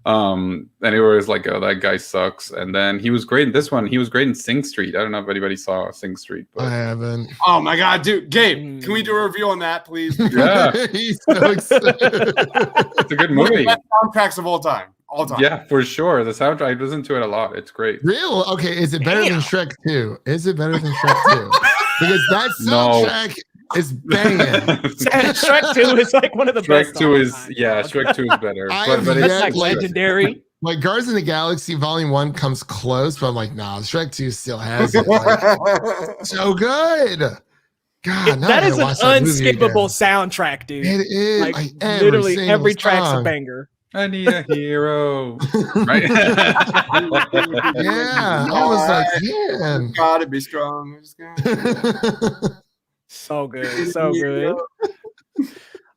[SPEAKER 4] And it was like, oh, that guy sucks. And then he was great in this one. He was great in Sing Street. I don't know if anybody saw Sing Street, but
[SPEAKER 2] I haven't.
[SPEAKER 3] Oh my god, dude, Gabe, can we do a review on that, please?
[SPEAKER 4] yeah,
[SPEAKER 2] He's so excited.
[SPEAKER 4] it's a good movie.
[SPEAKER 3] Best soundtracks of all time.
[SPEAKER 4] Yeah, for sure. The soundtrack, I listen to it a lot. It's great.
[SPEAKER 2] Real? Okay, is it better than Shrek 2? Is it better than Shrek 2? Because that soundtrack is banging.
[SPEAKER 1] Shrek 2 is like one of the best.
[SPEAKER 4] Shrek 2 is Shrek 2 is better. But
[SPEAKER 1] it's like legendary.
[SPEAKER 2] Like Guardians of the Galaxy Volume 1 comes close, but I'm like, nah, Shrek 2 still has it. Like, so good. God,
[SPEAKER 1] that is an unskippable soundtrack, dude.
[SPEAKER 2] It is.
[SPEAKER 1] Like literally every track's a banger.
[SPEAKER 4] I need a hero. Right?
[SPEAKER 2] Yeah. I was like, man.
[SPEAKER 3] Gotta be strong.
[SPEAKER 1] So good. So good.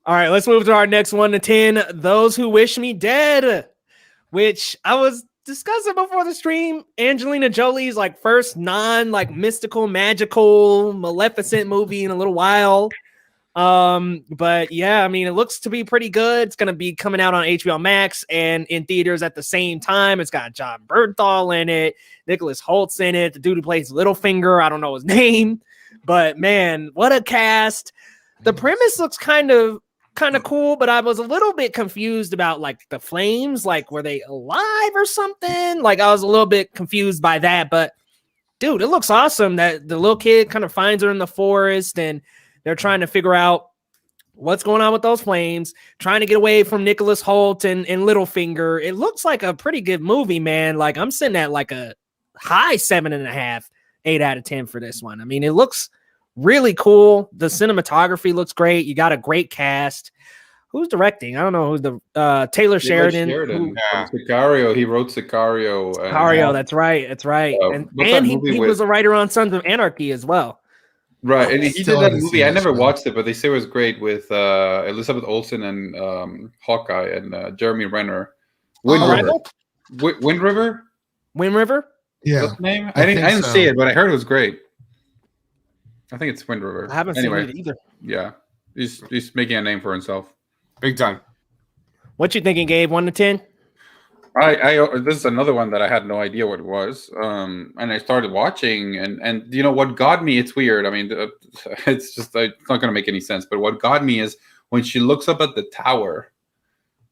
[SPEAKER 1] All right, let's move to our next 1 to 10. Those Who Wish Me Dead, which I was discussing before the stream. Angelina Jolie's like first like mystical, magical, Maleficent movie in a little while. But yeah, I mean, it looks to be pretty good. It's going to be coming out on HBO Max and in theaters at the same time. It's got John Bernthal in it, Nicholas Holt's in it, the dude who plays Littlefinger. I don't know his name, but man, what a cast. The premise looks kind of cool, but I was a little bit confused about like the flames, like were they alive or something? Like I was a little bit confused by that, but dude, it looks awesome that the little kid kind of finds her in the forest and they're trying to figure out what's going on with those flames, trying to get away from Nicholas Hoult and Littlefinger. It looks like a pretty good movie, man. Like I'm sitting at like a high 7.5, 8 out of 10 for this one. I mean, it looks really cool. The cinematography looks great. You got a great cast. Who's directing? I don't know who's the Taylor Sheridan.
[SPEAKER 4] Sicario. He wrote Sicario.
[SPEAKER 1] Sicario, that's right. That's right. And he was a writer on Sons of Anarchy as well.
[SPEAKER 4] Right, and he did that movie. I never watched it, but they say it was great with Elizabeth Olsen and Hawkeye and Jeremy Renner. Wind River?
[SPEAKER 1] Wind River?
[SPEAKER 2] Yeah.
[SPEAKER 4] What's the name? I didn't see it, but I heard it was great. I think it's Wind River.
[SPEAKER 1] I haven't seen it either.
[SPEAKER 4] Yeah, he's making a name for himself.
[SPEAKER 3] Big time.
[SPEAKER 1] What you thinking, Gabe? 1 to 10?
[SPEAKER 4] This is another one that I had no idea what it was, and I started watching, and you know what got me? It's weird. I mean, it's just it's not going to make any sense. But what got me is when she looks up at the tower,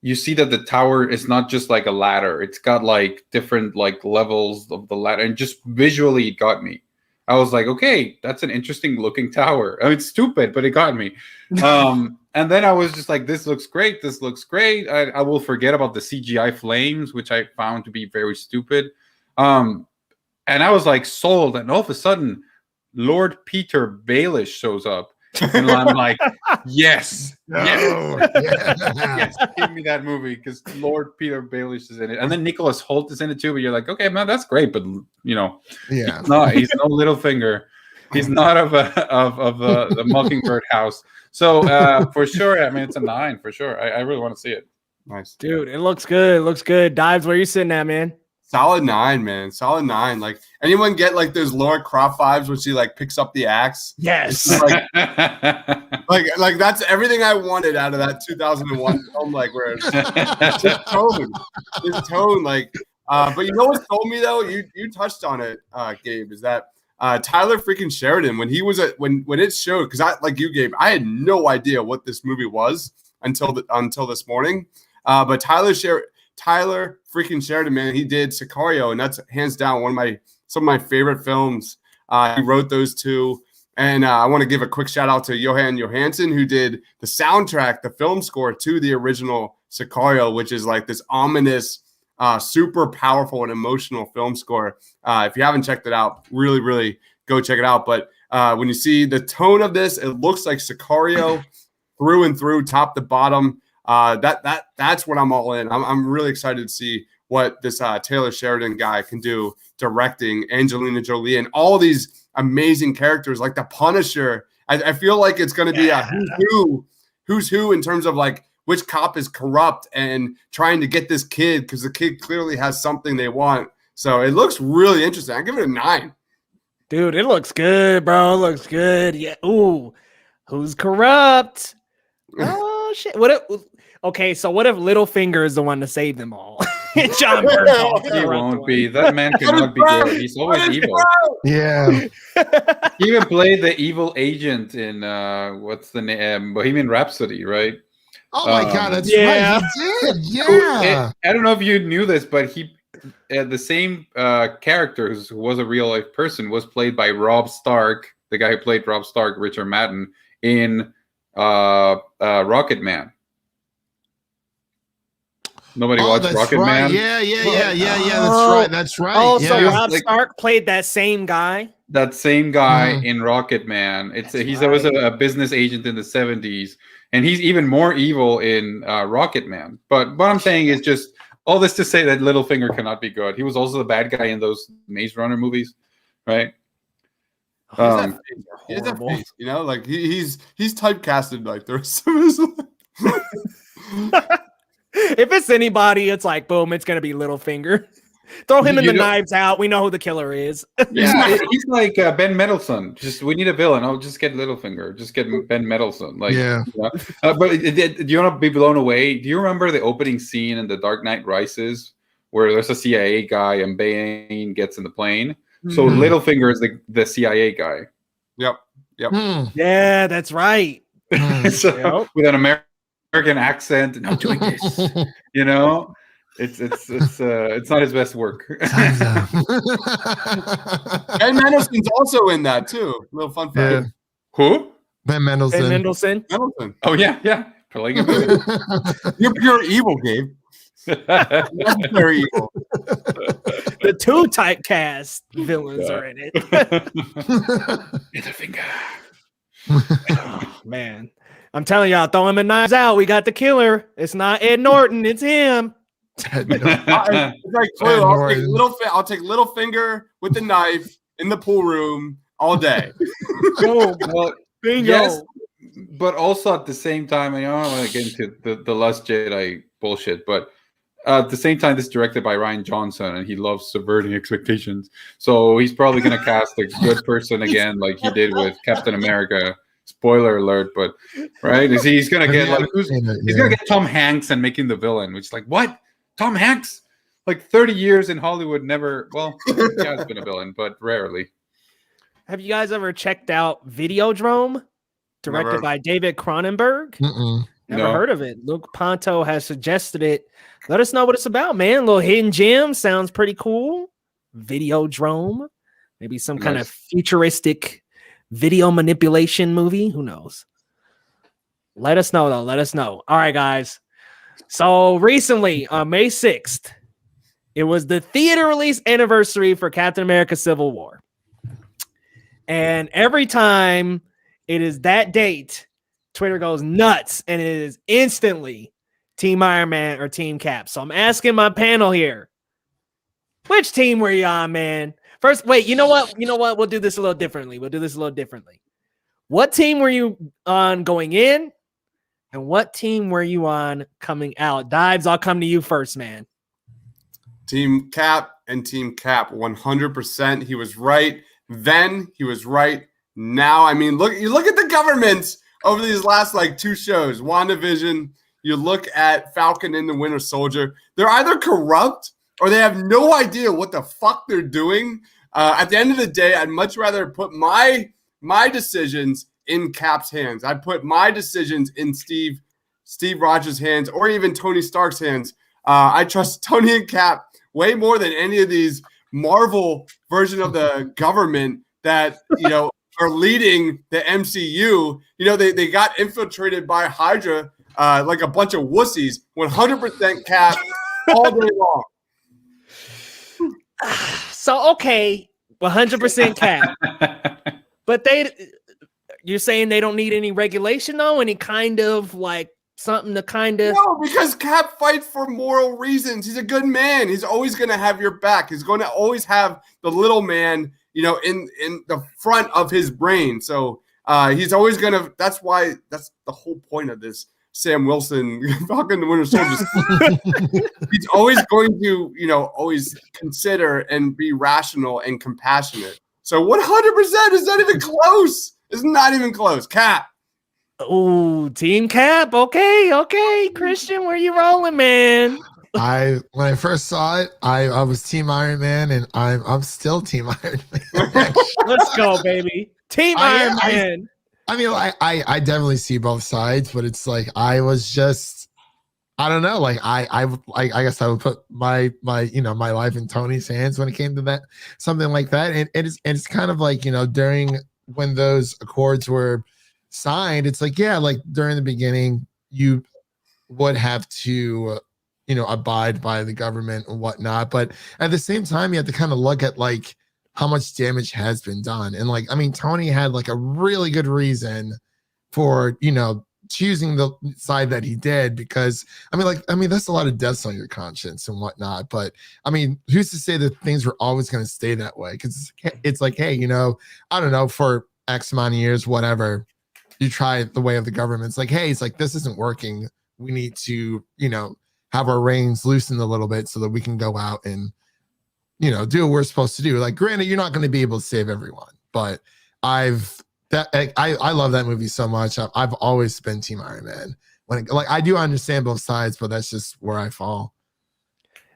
[SPEAKER 4] you see that the tower is not just like a ladder. It's got like different like levels of the ladder, and just visually it got me. I was like, okay, that's an interesting looking tower. I mean, it's stupid, but it got me. And then I was just like, this looks great. This looks great. I will forget about the CGI flames, which I found to be very stupid. And I was like sold. And all of a sudden, Lord Peter Baelish shows up. And I'm like, yes, yes, give me that movie because Lord Peter Baelish is in it. And then Nicholas Hoult is in it too. But you're like, okay, man, that's great. But, you know, he's no Littlefinger. He's not of the Mockingbird house. So for sure, I mean, it's a 9 for sure. I really want to see it.
[SPEAKER 3] Nice,
[SPEAKER 1] dude. It looks good. It looks good. Dives, where you sitting at, man?
[SPEAKER 3] Solid 9, man. Solid 9. Like, anyone get like those Laura Croft vibes when she like picks up the axe?
[SPEAKER 1] Yes.
[SPEAKER 3] Like that's everything I wanted out of that 2001 film. Like, where it's just tone, like. But you know what told me though? You touched on it, Gabe. Is that Tyler freaking Sheridan when he was when it showed? Because I like you, Gabe. I had no idea what this movie was until this morning. But Tyler freaking Sheridan, man, he did Sicario, and that's hands down some of my favorite films. He wrote those two, and I want to give a quick shout out to Johan Johansson, who did the soundtrack, the film score to the original Sicario, which is like this ominous, super powerful and emotional film score. If you haven't checked it out, really, really go check it out. But when you see the tone of this, it looks like Sicario through and through, top to bottom. That's what I'm all in. I'm really excited to see what this Taylor Sheridan guy can do directing Angelina Jolie and all these amazing characters like the Punisher. I feel like it's going to be a who's who in terms of like which cop is corrupt and trying to get this kid because the kid clearly has something they want. So it looks really interesting. I give it a 9.
[SPEAKER 1] Dude, it looks good, bro. It looks good. Yeah. Ooh, who's corrupt? Oh Oh shit! What if? Okay, so what if Littlefinger is the one to save them all? John Bernthal.
[SPEAKER 4] He won't be. That man cannot be good. He's always evil.
[SPEAKER 2] Yeah.
[SPEAKER 4] He even played the evil agent in what's the name? Bohemian Rhapsody, right?
[SPEAKER 2] Oh my God, that's
[SPEAKER 1] yeah.
[SPEAKER 2] right. He did. Yeah.
[SPEAKER 4] I don't know if you knew this, but he the same character who was a real life person was played by Rob Stark, the guy who played Rob Stark, Richard Madden, in Rocket Man. Nobody watched Rocket Man?
[SPEAKER 2] Yeah. That's right.
[SPEAKER 1] Oh,
[SPEAKER 2] yeah.
[SPEAKER 1] so Rob Stark played that same guy?
[SPEAKER 4] That same guy in Rocket Man. He was a business agent in the 70s, and he's even more evil in Rocket Man. But what I'm saying is just all this to say that Littlefinger cannot be good. He was also the bad guy in those Maze Runner movies, right?
[SPEAKER 3] He has that face, you know, like he's typecasted like there's some.
[SPEAKER 1] If it's anybody, it's like boom, it's gonna be Littlefinger. Throw him in the Knives Out. We know who the killer is.
[SPEAKER 4] Yeah, he's like Ben Mendelsohn. We need a villain. I'll just get Littlefinger. Just get Ben Mendelsohn. Like,
[SPEAKER 2] yeah.
[SPEAKER 4] You know? But do you want to be blown away? Do you remember the opening scene in The Dark Knight Rises, where there's a CIA guy and Bane gets in the plane? So Littlefinger is the CIA guy.
[SPEAKER 3] Yep.
[SPEAKER 1] Yeah, that's right.
[SPEAKER 4] So with an American accent, and I'm doing this. You know, it's not his best work.
[SPEAKER 3] Ben Mendelsohn's also in that too. Little fun fact.
[SPEAKER 2] Yeah.
[SPEAKER 4] Who?
[SPEAKER 2] Ben Mendelsohn.
[SPEAKER 3] Oh
[SPEAKER 4] yeah. Playing a villain.
[SPEAKER 3] You're pure evil, Gabe. That's very evil.
[SPEAKER 1] The two typecast villains are in it.
[SPEAKER 4] Littlefinger.
[SPEAKER 1] Oh, man, I'm telling y'all, throw him in Knives Out. We got the killer. It's not Ed Norton. It's him.
[SPEAKER 3] It's like, I'll take Littlefinger with the knife in the pool room all day.
[SPEAKER 4] Well,
[SPEAKER 1] bingo.
[SPEAKER 4] Yes, but also at the same time, I don't want to get into the Last Jedi bullshit, but at the same time, this is directed by Rian Johnson, and he loves subverting expectations. So he's probably going to cast a good person again, like he did with Captain America. Spoiler alert, but right? He's going to get he's going to get Tom Hanks and making the villain, which is like, what? Tom Hanks? Like 30 years in Hollywood, never. Well, he has been a villain, but rarely.
[SPEAKER 1] Have you guys ever checked out Videodrome, directed by David Cronenberg? Never heard of it. Luke Ponto has suggested it. Let us know what it's about, man. A little hidden gem sounds pretty cool. Videodrome, maybe some kind of futuristic video manipulation movie. Who knows? Let us know, though. Let us know. All right, guys. So recently, on May 6th, it was the theater release anniversary for Captain America Civil War. And every time it is that date, Twitter goes nuts, and it is instantly Team Iron Man or Team Cap. So I'm asking my panel here, which team were you on, man? First, wait, you know what? We'll do this a little differently. What team were you on going in, and what team were you on coming out? Deibs, I'll come to you first, man.
[SPEAKER 3] Team Cap and Team Cap, 100%. He was right then. He was right now. I mean, look at the governments over these last like two shows. WandaVision, you look at Falcon and the Winter Soldier. They're either corrupt or they have no idea what the fuck they're doing. At the end of the day, I'd much rather put my decisions in Cap's hands. I'd put my decisions in Steve Rogers' hands, or even Tony Stark's hands. I trust Tony and Cap way more than any of these Marvel version of the government that, you know, are leading the MCU. You know, they got infiltrated by Hydra like a bunch of wussies. 100% Cap all day long.
[SPEAKER 1] So, okay, 100% Cap. But you're saying they don't need any regulation, though? Any kind of like something to kind of...
[SPEAKER 3] No, because Cap fights for moral reasons. He's a good man. He's always going to have your back. He's going to always have the little man, you know, in the front of his brain. So he's always going to... That's the whole point of this Sam Wilson Falcon the Winter Soldier. He's always going to, you know, always consider and be rational and compassionate. So 100% is not even close. It's not even close. Cap.
[SPEAKER 1] Oh, Team Cap. Okay, Christian, where you rolling, man?
[SPEAKER 2] When I first saw it, I was Team Iron Man, and I'm still Team Iron Man.
[SPEAKER 1] Let's go, baby. Team Iron Man.
[SPEAKER 2] I mean, I definitely see both sides, but it's like I was just, I don't know, like I guess I would put my my life in Tony's hands when it came to that, something like that, and it's kind of like, during when those accords were signed, it's like, yeah, like during the beginning you would have to abide by the government and whatnot, but at the same time you have to kind of look at like how much damage has been done. And like, I mean, Tony had like a really good reason for, choosing the side that he did, because I mean, that's a lot of deaths on your conscience and whatnot. But I mean, who's to say that things were always going to stay that way? Because it's like, hey, I don't know, for X amount of years, whatever, you try the way of the government. It's like, hey, it's like, this isn't working. We need to, have our reins loosened a little bit so that we can go out and do what we're supposed to do. Like, granted, you're not going to be able to save everyone, but I love that movie so much. I've always been Team Iron Man. I do understand both sides, but that's just where I fall.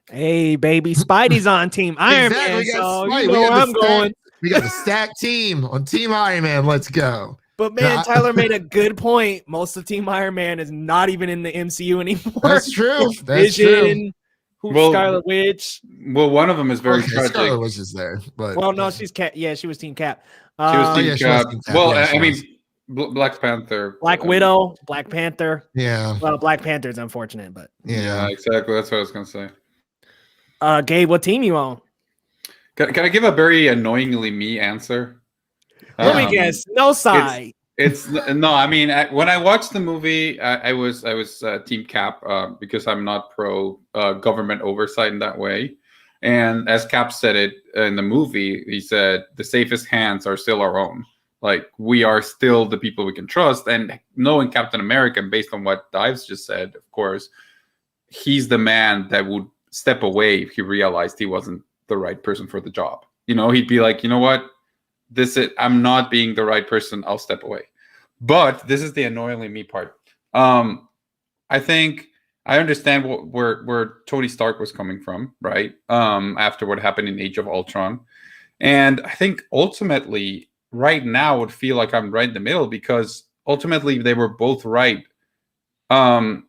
[SPEAKER 1] Hey, baby, Spidey's on Team Iron Man, so you know where I'm going.
[SPEAKER 2] We got the stack team on Team Iron Man. Let's go.
[SPEAKER 1] But man, Tyler made a good point. Most of Team Iron Man is not even in the MCU anymore.
[SPEAKER 2] That's true. That's true.
[SPEAKER 1] Scarlet Witch.
[SPEAKER 4] Well, one of them is very tragic.
[SPEAKER 2] Scarlet Witch is there, but
[SPEAKER 1] she's Cap. Yeah, she was Team Cap.
[SPEAKER 4] She was Team Cap. Well,
[SPEAKER 2] yeah,
[SPEAKER 4] I mean, Black Panther,
[SPEAKER 1] Black Widow, Black Panther.
[SPEAKER 2] Yeah.
[SPEAKER 1] Well, Black Panther's unfortunate, but
[SPEAKER 4] yeah, exactly. That's what I was gonna say.
[SPEAKER 1] Gabe, what team you on?
[SPEAKER 4] Can I give a very annoyingly me answer?
[SPEAKER 1] Let me guess. No side.
[SPEAKER 4] It's no. I mean, when I watched the movie, I was Team Cap because I'm not pro government oversight in that way. And as Cap said it in the movie, he said the safest hands are still our own. Like, we are still the people we can trust. And knowing Captain America, based on what Deibs just said, of course, he's the man that would step away if he realized he wasn't the right person for the job. He'd be like, you know what? I'm not being the right person. I'll step away. But this is the annoyingly me part. I think I understand where Tony Stark was coming from, right? After what happened in Age of Ultron. And I think ultimately right now would feel like I'm right in the middle, because ultimately they were both right. Captain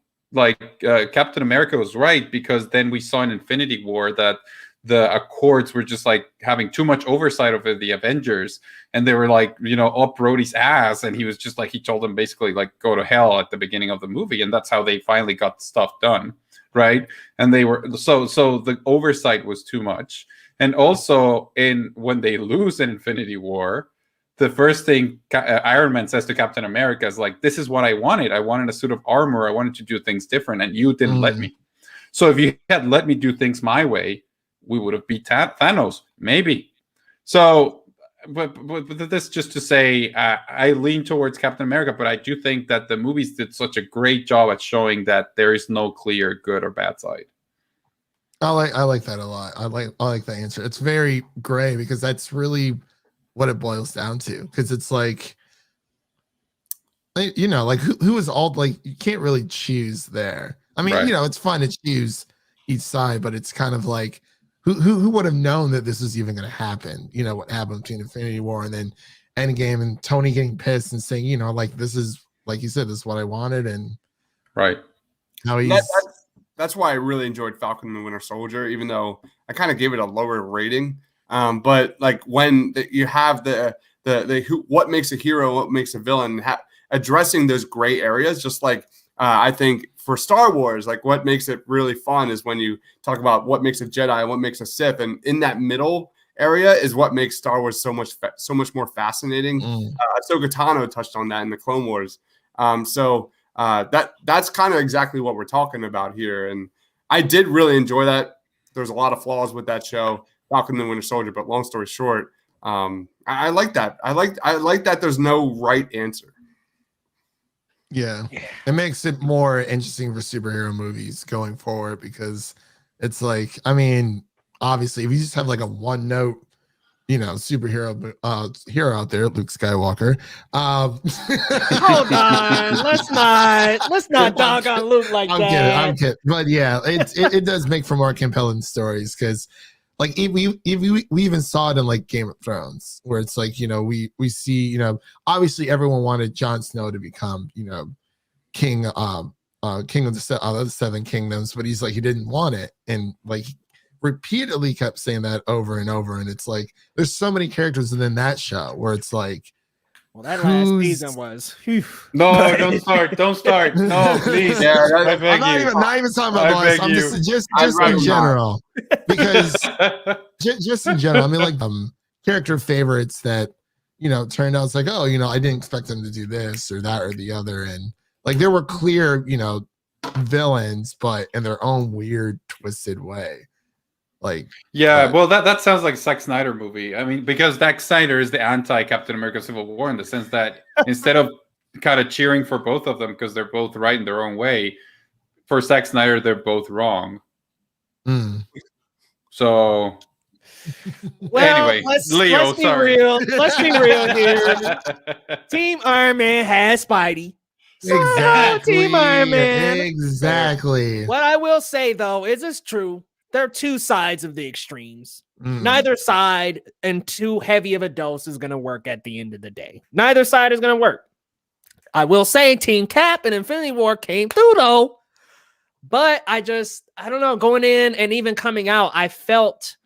[SPEAKER 4] America was right, because then we saw in Infinity War that the Accords were just like having too much oversight over the Avengers, and they were like, up Rhodey's ass, and he was just like, he told them basically like, go to hell at the beginning of the movie, and that's how they finally got stuff done, right? And they were so the oversight was too much. And also when they lose in Infinity War, the first thing Iron Man says to Captain America is like, this is what I wanted. I wanted a suit of armor. I wanted to do things different, and you didn't let me. So if you had let me do things my way, we would have beat Thanos, maybe. So, but this just to say, I lean towards Captain America, but I do think that the movies did such a great job at showing that there is no clear good or bad side.
[SPEAKER 2] I like that a lot. I like that answer. It's very gray, because that's really what it boils down to. Because it's like, like who is all, like, you can't really choose there. I mean,
[SPEAKER 4] Right.
[SPEAKER 2] It's fun to choose each side, but it's kind of like, who would have known that this was even going to happen? What happened between Infinity War and then Endgame, and Tony getting pissed and saying, like, this is, like you said, this is what I wanted. And
[SPEAKER 4] right.
[SPEAKER 2] How he's
[SPEAKER 3] that's why I really enjoyed Falcon and the Winter Soldier, even though I kind of gave it a lower rating. But like when you have the what makes a hero, what makes a villain, addressing those gray areas, just like I think for Star Wars, like what makes it really fun is when you talk about what makes a Jedi and what makes a Sith, and in that middle area is what makes Star Wars so much more fascinating. Ahsoka Tano touched on that in the Clone Wars. That's kind of exactly what we're talking about here, and I did really enjoy that. There's a lot of flaws with that show, Falcon and the Winter Soldier, but long story short, I like that. I like that there's no right answer.
[SPEAKER 2] Yeah, it makes it more interesting for superhero movies going forward, because it's like, I mean, obviously, if you just have like a one note superhero hero out there, Luke Skywalker.
[SPEAKER 1] Hold on, let's not dog on Luke like that.
[SPEAKER 2] I'm kidding. But yeah, it does make for more compelling stories because, like, we even saw it in like Game of Thrones, where it's like we see obviously everyone wanted Jon Snow to become king of the Seven Kingdoms, but he's like he didn't want it, and like repeatedly kept saying that over and over, and it's like there's so many characters within that show where it's like,
[SPEAKER 1] well, that last season was
[SPEAKER 4] no, don't start, no, please.
[SPEAKER 3] Yeah,
[SPEAKER 4] I beg you.
[SPEAKER 2] Not even talking about Lost. I'm just in general, because just in general, I mean, like character favorites that turned out it's like, oh, I didn't expect them to do this or that or the other, and like there were clear villains, but in their own weird twisted way. Like,
[SPEAKER 4] yeah, well, that sounds like a Zack Snyder movie. I mean, because Zack Snyder is the anti-Captain America Civil War in the sense that instead of kind of cheering for both of them because they're both right in their own way, for Zack Snyder, they're both wrong. So,
[SPEAKER 1] well,
[SPEAKER 4] anyway,
[SPEAKER 1] Leo, let's
[SPEAKER 4] sorry.
[SPEAKER 1] Let's be real here. Team Iron Man has Spidey.
[SPEAKER 2] Exactly.
[SPEAKER 1] Team Iron Man.
[SPEAKER 2] Exactly.
[SPEAKER 1] What I will say, though, is it's true. There are two sides of the extremes. Neither side and too heavy of a dose is going to work at the end of the day. Neither side is going to work. I will say Team Cap and Infinity War came through, though. But I don't know, going in and even coming out, I felt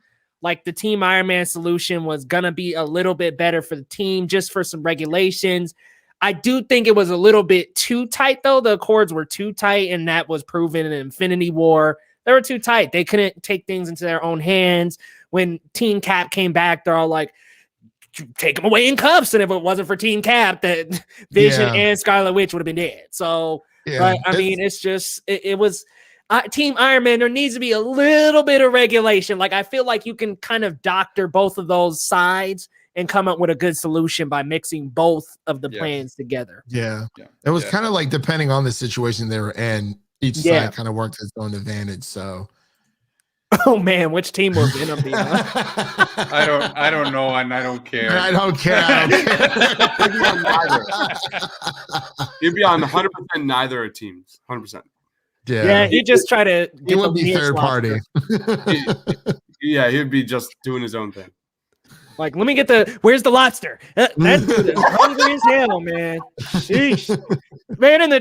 [SPEAKER 1] like the Team Iron Man solution was going to be a little bit better for the team, just for some regulations. I do think it was a little bit too tight, though. The accords were too tight, and that was proven in Infinity War. They were too tight. They couldn't take things into their own hands. When Team Cap came back, they're all like, take him away in cuffs. And if it wasn't for Team Cap, that Vision and Scarlet Witch would have been dead. So, but I mean, it's just, it was Team Iron Man. There needs to be a little bit of regulation. Like, I feel like you can kind of doctor both of those sides and come up with a good solution by mixing both of the plans together.
[SPEAKER 2] Yeah. It was kind of like, depending on the situation they were in, each side kind of worked its own advantage. So,
[SPEAKER 1] oh man, which team will Venom be on?
[SPEAKER 4] I don't know, and I don't care.
[SPEAKER 2] I don't care.
[SPEAKER 3] You'd be on 100% neither teams. 100%.
[SPEAKER 1] Yeah, he'd just try to
[SPEAKER 2] get would be third party.
[SPEAKER 3] He'd be just doing his own thing.
[SPEAKER 1] Like, let me get where's the lobster? That's hungry as hell, man. Sheesh. Man, in the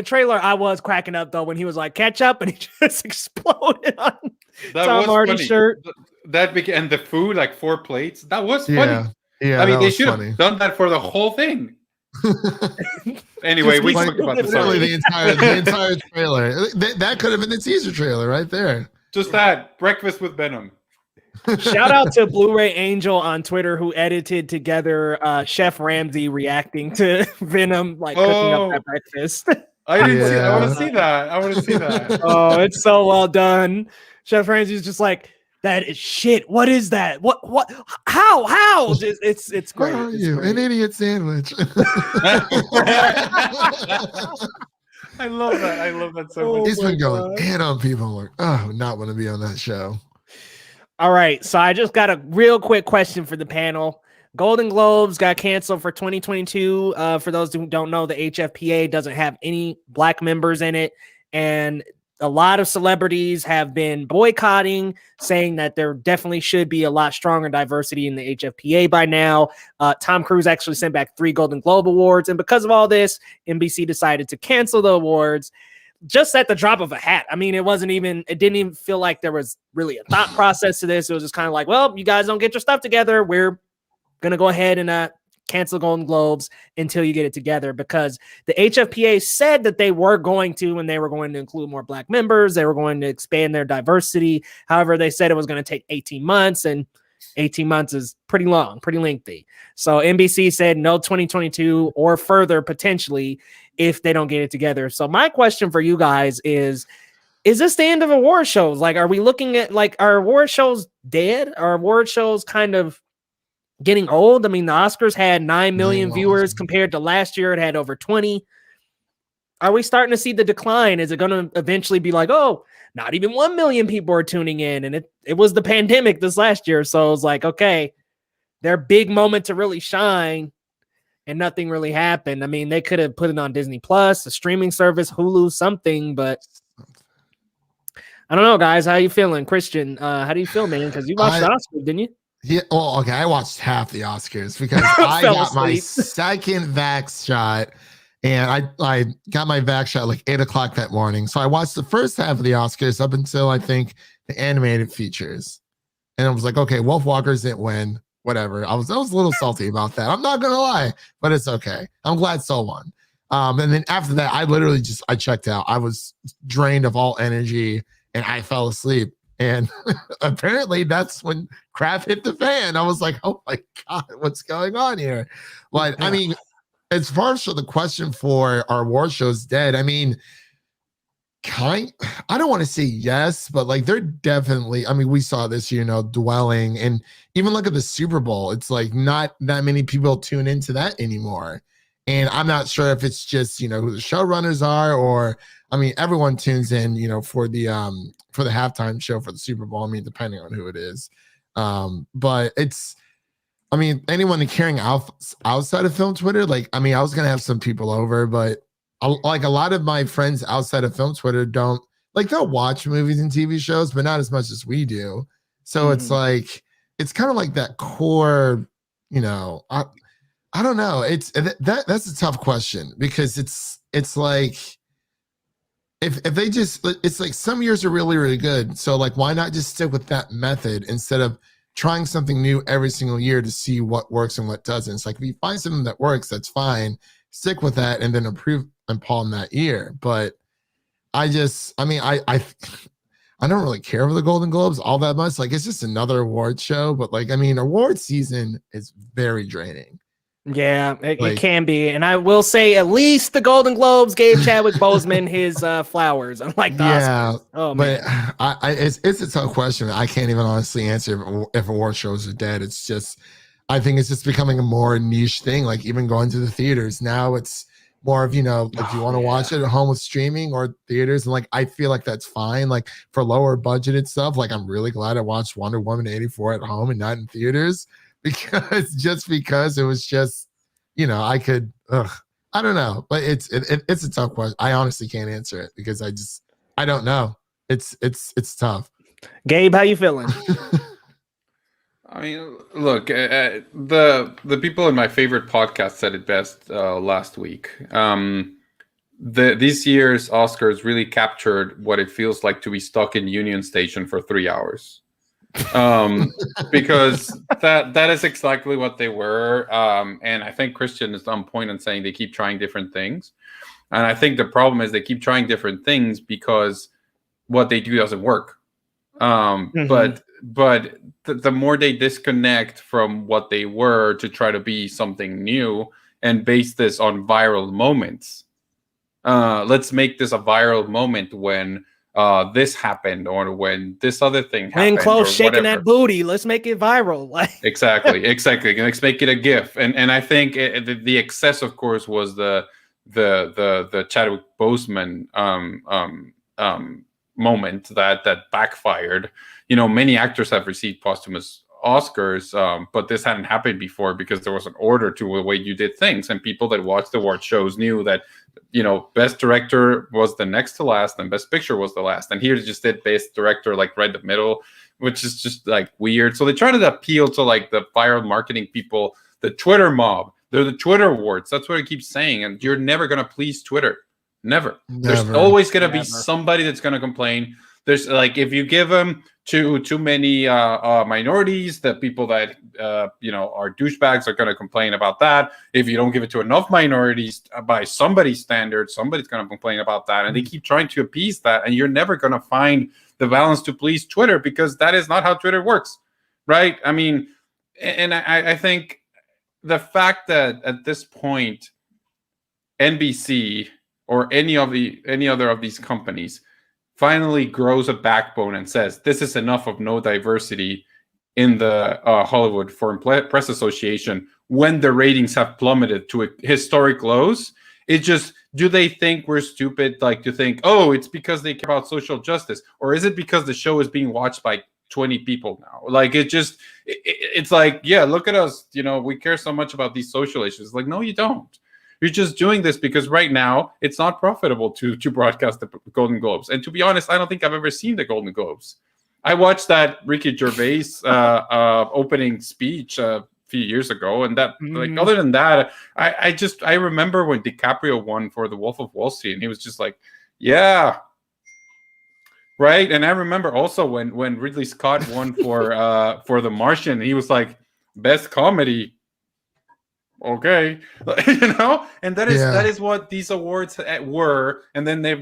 [SPEAKER 1] trailer, I was cracking up, though, when he was like, catch up, and he just exploded on Tom Hardy's shirt.
[SPEAKER 4] And the food, like 4 plates, that was funny.
[SPEAKER 2] Yeah,
[SPEAKER 4] I mean, they should have done that for the whole thing. Anyway, we talked about
[SPEAKER 2] the entire trailer. That could have been the teaser trailer right there.
[SPEAKER 4] Just that, breakfast with Venom.
[SPEAKER 1] Shout out to Blu-ray Angel on Twitter who edited together Chef Ramsay reacting to Venom, like cooking up that breakfast.
[SPEAKER 4] I didn't see that. I want to see that.
[SPEAKER 1] Oh, it's so well done. Chef Ramsay's just like, that is shit. What is that? What? How? It's great.
[SPEAKER 2] What are you? An idiot sandwich.
[SPEAKER 4] I love that so much.
[SPEAKER 2] He's been going in on people. I'm like, oh, not want to be on that show.
[SPEAKER 1] All right, so I just got a real quick question for the panel. Golden Globes got canceled for 2022. For those who don't know, the HFPA doesn't have any black members in it, and a lot of celebrities have been boycotting, saying that there definitely should be a lot stronger diversity in the HFPA by now. Tom Cruise actually sent back 3 Golden Globe Awards, and because of all this, NBC decided to cancel the awards just at the drop of a hat. I mean, it didn't even feel like there was really a thought process to this. It was just kind of like, well, you guys don't get your stuff together, we're going to go ahead and cancel Golden Globes until you get it together, because the HFPA said that they were going to, and they were going to include more black members. They were going to expand their diversity. However, they said it was going to take 18 months, and 18 months is pretty long, pretty lengthy. So NBC said no 2022 or further potentially if they don't get it together. So my question for you guys is this the end of award shows? Like, are we looking at, like, are award shows dead? Are award shows kind of getting old? I mean, the Oscars had 9 million viewers compared to last year. It had over 20. Are we starting to see the decline? Is it going to eventually be like, oh, not even 1 million people are tuning in? And it was the pandemic this last year. So it's like, okay, their big moment to really shine, and nothing really happened. I mean, they could have put it on Disney Plus, a streaming service, Hulu, something, but I don't know, guys. How you feeling, Christian? How do you feel, man? Because you watched the Oscars, didn't you?
[SPEAKER 2] Yeah. Well, okay. I watched half the Oscars because I got my second vax shot, and I got my vax shot like 8 o'clock that morning. So I watched the first half of the Oscars up until I think the animated features, and I was like, okay, Wolf Walkers didn't win. Whatever. I was a little salty about that. I'm not gonna lie, but it's okay. I'm glad Soul won. And then after that, I literally I checked out. I was drained of all energy, and I fell asleep. And apparently that's when crap hit the fan. I was like, oh my God, what's going on here? But I mean, as far as the question for our award shows dead, I mean, I don't want to say yes, but like they're definitely, I mean, we saw this, dwelling, and even look at the Super Bowl. It's like not that many people tune into that anymore. And I'm not sure if it's just, who the showrunners are, or I mean, everyone tunes in, for the halftime show for the Super Bowl. I mean, depending on who it is. But it's, I mean, anyone caring outside of film Twitter, like, I mean, I was going to have some people over, but like a lot of my friends outside of film Twitter don't, like, they'll watch movies and TV shows, but not as much as we do. So it's like, it's kind of like that core, I don't know. That's a tough question, because it's like, if they just, it's like some years are really, really good. So like, why not just stick with that method instead of trying something new every single year to see what works and what doesn't? It's like, if you find something that works, that's fine. Stick with that and then improve upon that year. But I don't really care for the Golden Globes all that much. Like, it's just another award show, but like, I mean, award season is very draining.
[SPEAKER 1] Yeah, it can be. And I will say, at least the Golden Globes gave Chadwick Boseman his flowers, unlike the Oscars. Oh, man.
[SPEAKER 2] But it's a tough question. I can't even honestly answer if award shows are dead. It's just, I think it's just becoming a more niche thing. Like, even going to the theaters now, it's more of, if you want to watch it at home with streaming or theaters, and like, I feel like that's fine. Like, for lower budgeted stuff, like, I'm really glad I watched Wonder Woman 84 at home and not in theaters, because it was just, I could, I don't know, but it's a tough question. I honestly can't answer it because I don't know. It's tough.
[SPEAKER 1] Gabe, how you feeling?
[SPEAKER 4] I mean, look, the people in my favorite podcast said it best last week. This year's Oscars really captured what it feels like to be stuck in Union Station for 3 hours. Because that is exactly what they were. And I think Christian is on point in saying they keep trying different things. And I think the problem is they keep trying different things because what they do doesn't work. But the more they disconnect from what they were to try to be something new and base this on viral moments. Let's make this a viral moment when this happened, or when this other thing happened.
[SPEAKER 1] Close shaking that booty. Let's make it viral.
[SPEAKER 4] Exactly. Let's make it a GIF. And I think the excess, of course, was the Chadwick Boseman moment that backfired. Many actors have received posthumous Oscars, but this hadn't happened before because there was an order to the way you did things, and people that watched the award shows knew that best director was the next to last and best picture was the last, and here they just did best director like right in the middle, which is just like weird. So they try to appeal to like the viral marketing people, the Twitter mob. They're the Twitter awards. That's what I keep saying, and you're never gonna please Twitter. Never. There's always gonna be somebody that's gonna complain. There's like, if you give them too many minorities, the people that are douchebags are going to complain about that. If you don't give it to enough minorities by somebody's standards, somebody's going to complain about that. And they keep trying to appease that, and you're never going to find the balance to please Twitter, because that is not how Twitter works, right? I mean, and I think the fact that at this point NBC or any other of these companies finally grows a backbone and says, this is enough of no diversity in the Hollywood Foreign Press Association, when the ratings have plummeted to historic lows. It just, do they think we're stupid, like to think, oh, it's because they care about social justice? Or is it because the show is being watched by 20 people now. Like it's like, yeah, look at us. You know, we care so much about these social issues. Like, no, you don't. You're just doing this because right now it's not profitable to broadcast the Golden Globes. And to be honest, I don't think I've ever seen the Golden Globes. I watched that Ricky Gervais opening speech a few years ago, and that like other than that, I remember when DiCaprio won for The Wolf of Wall Street, and he was just like, yeah. Right, and I remember also when Ridley Scott won for The Martian, he was like, best comedy. Okay, you know, and that is what these awards were, and then they're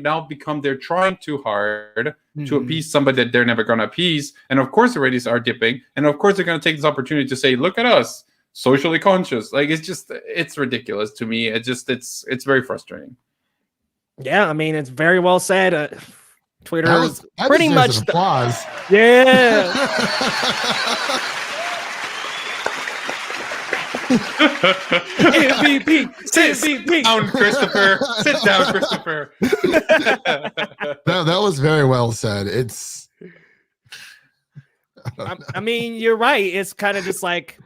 [SPEAKER 4] trying too hard to appease somebody that they're never going to appease, and of course the ratings are dipping, and of course they're going to take this opportunity to say, look at us, socially conscious. Like it's ridiculous to me. It's very frustrating.
[SPEAKER 1] Yeah, I mean, it's very well said. Twitter is pretty much
[SPEAKER 2] applause.
[SPEAKER 1] Yeah. MVP.
[SPEAKER 4] Sit down, Christopher. Sit down, Christopher.
[SPEAKER 2] That was very well said.
[SPEAKER 1] I mean, you're right. It's kind of just like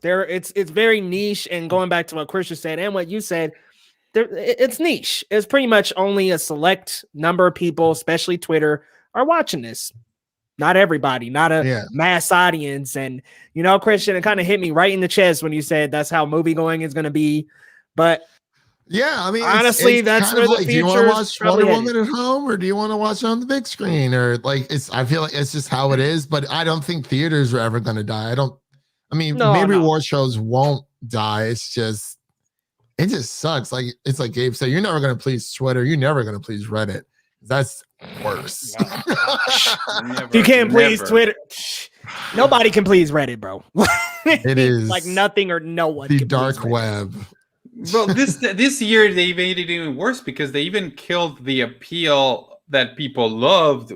[SPEAKER 1] it's very niche. And going back to what Christian said and what you said, it's niche. It's pretty much only a select number of people, especially Twitter, are watching this. Not everybody, not a mass audience. And, you know, Christian, it kind of hit me right in the chest when you said that's how movie going is going to be. But
[SPEAKER 2] yeah, I mean,
[SPEAKER 1] honestly, that's where the future is.
[SPEAKER 2] Do you want to watch Wonder Woman at home, or do you want to watch it on the big screen? Or like, I feel like it's just how it is. But I don't think theaters are ever going to die. Maybe award shows won't die. It just sucks. Like, it's like Gabe said, you're never going to please Twitter. You're never going to please Reddit. That's worse.
[SPEAKER 1] You can't please Twitter. Nobody can please Reddit, bro.
[SPEAKER 2] It is
[SPEAKER 1] like nothing or no one.
[SPEAKER 2] The dark web.
[SPEAKER 4] Well, this year they made it even worse because they even killed the appeal that people loved,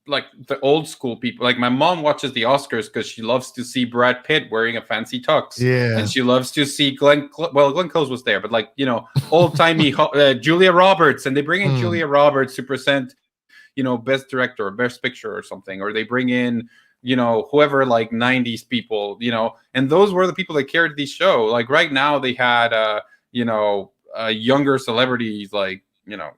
[SPEAKER 4] like the old school people. Like my mom watches the Oscars because she loves to see Brad Pitt wearing a fancy tux.
[SPEAKER 2] Yeah,
[SPEAKER 4] and she loves to see Glenn Close was there, but like, you know, old timey Julia Roberts, and they bring in Julia Roberts to present, you know, best director or best picture or something, or they bring in, you know, whoever, like 90s people, you know, and those were the people that carried the show. Like right now they had you know, younger celebrities like, you know,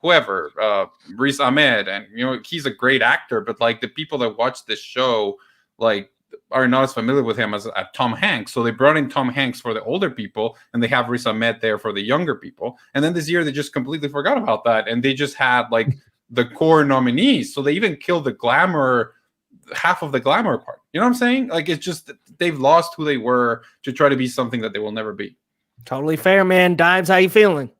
[SPEAKER 4] whoever, Riz Ahmed, and you know, he's a great actor, but like the people that watch this show like are not as familiar with him as Tom Hanks. So they brought in Tom Hanks for the older people, and they have Riz Ahmed there for the younger people. And then this year they just completely forgot about that, and they just had like the core nominees. So they even killed the glamour, half of the glamour part. You know what I'm saying? Like, it's just they've lost who they were to try to be something that they will never be.
[SPEAKER 1] Totally fair, man. Deibs, how you feeling?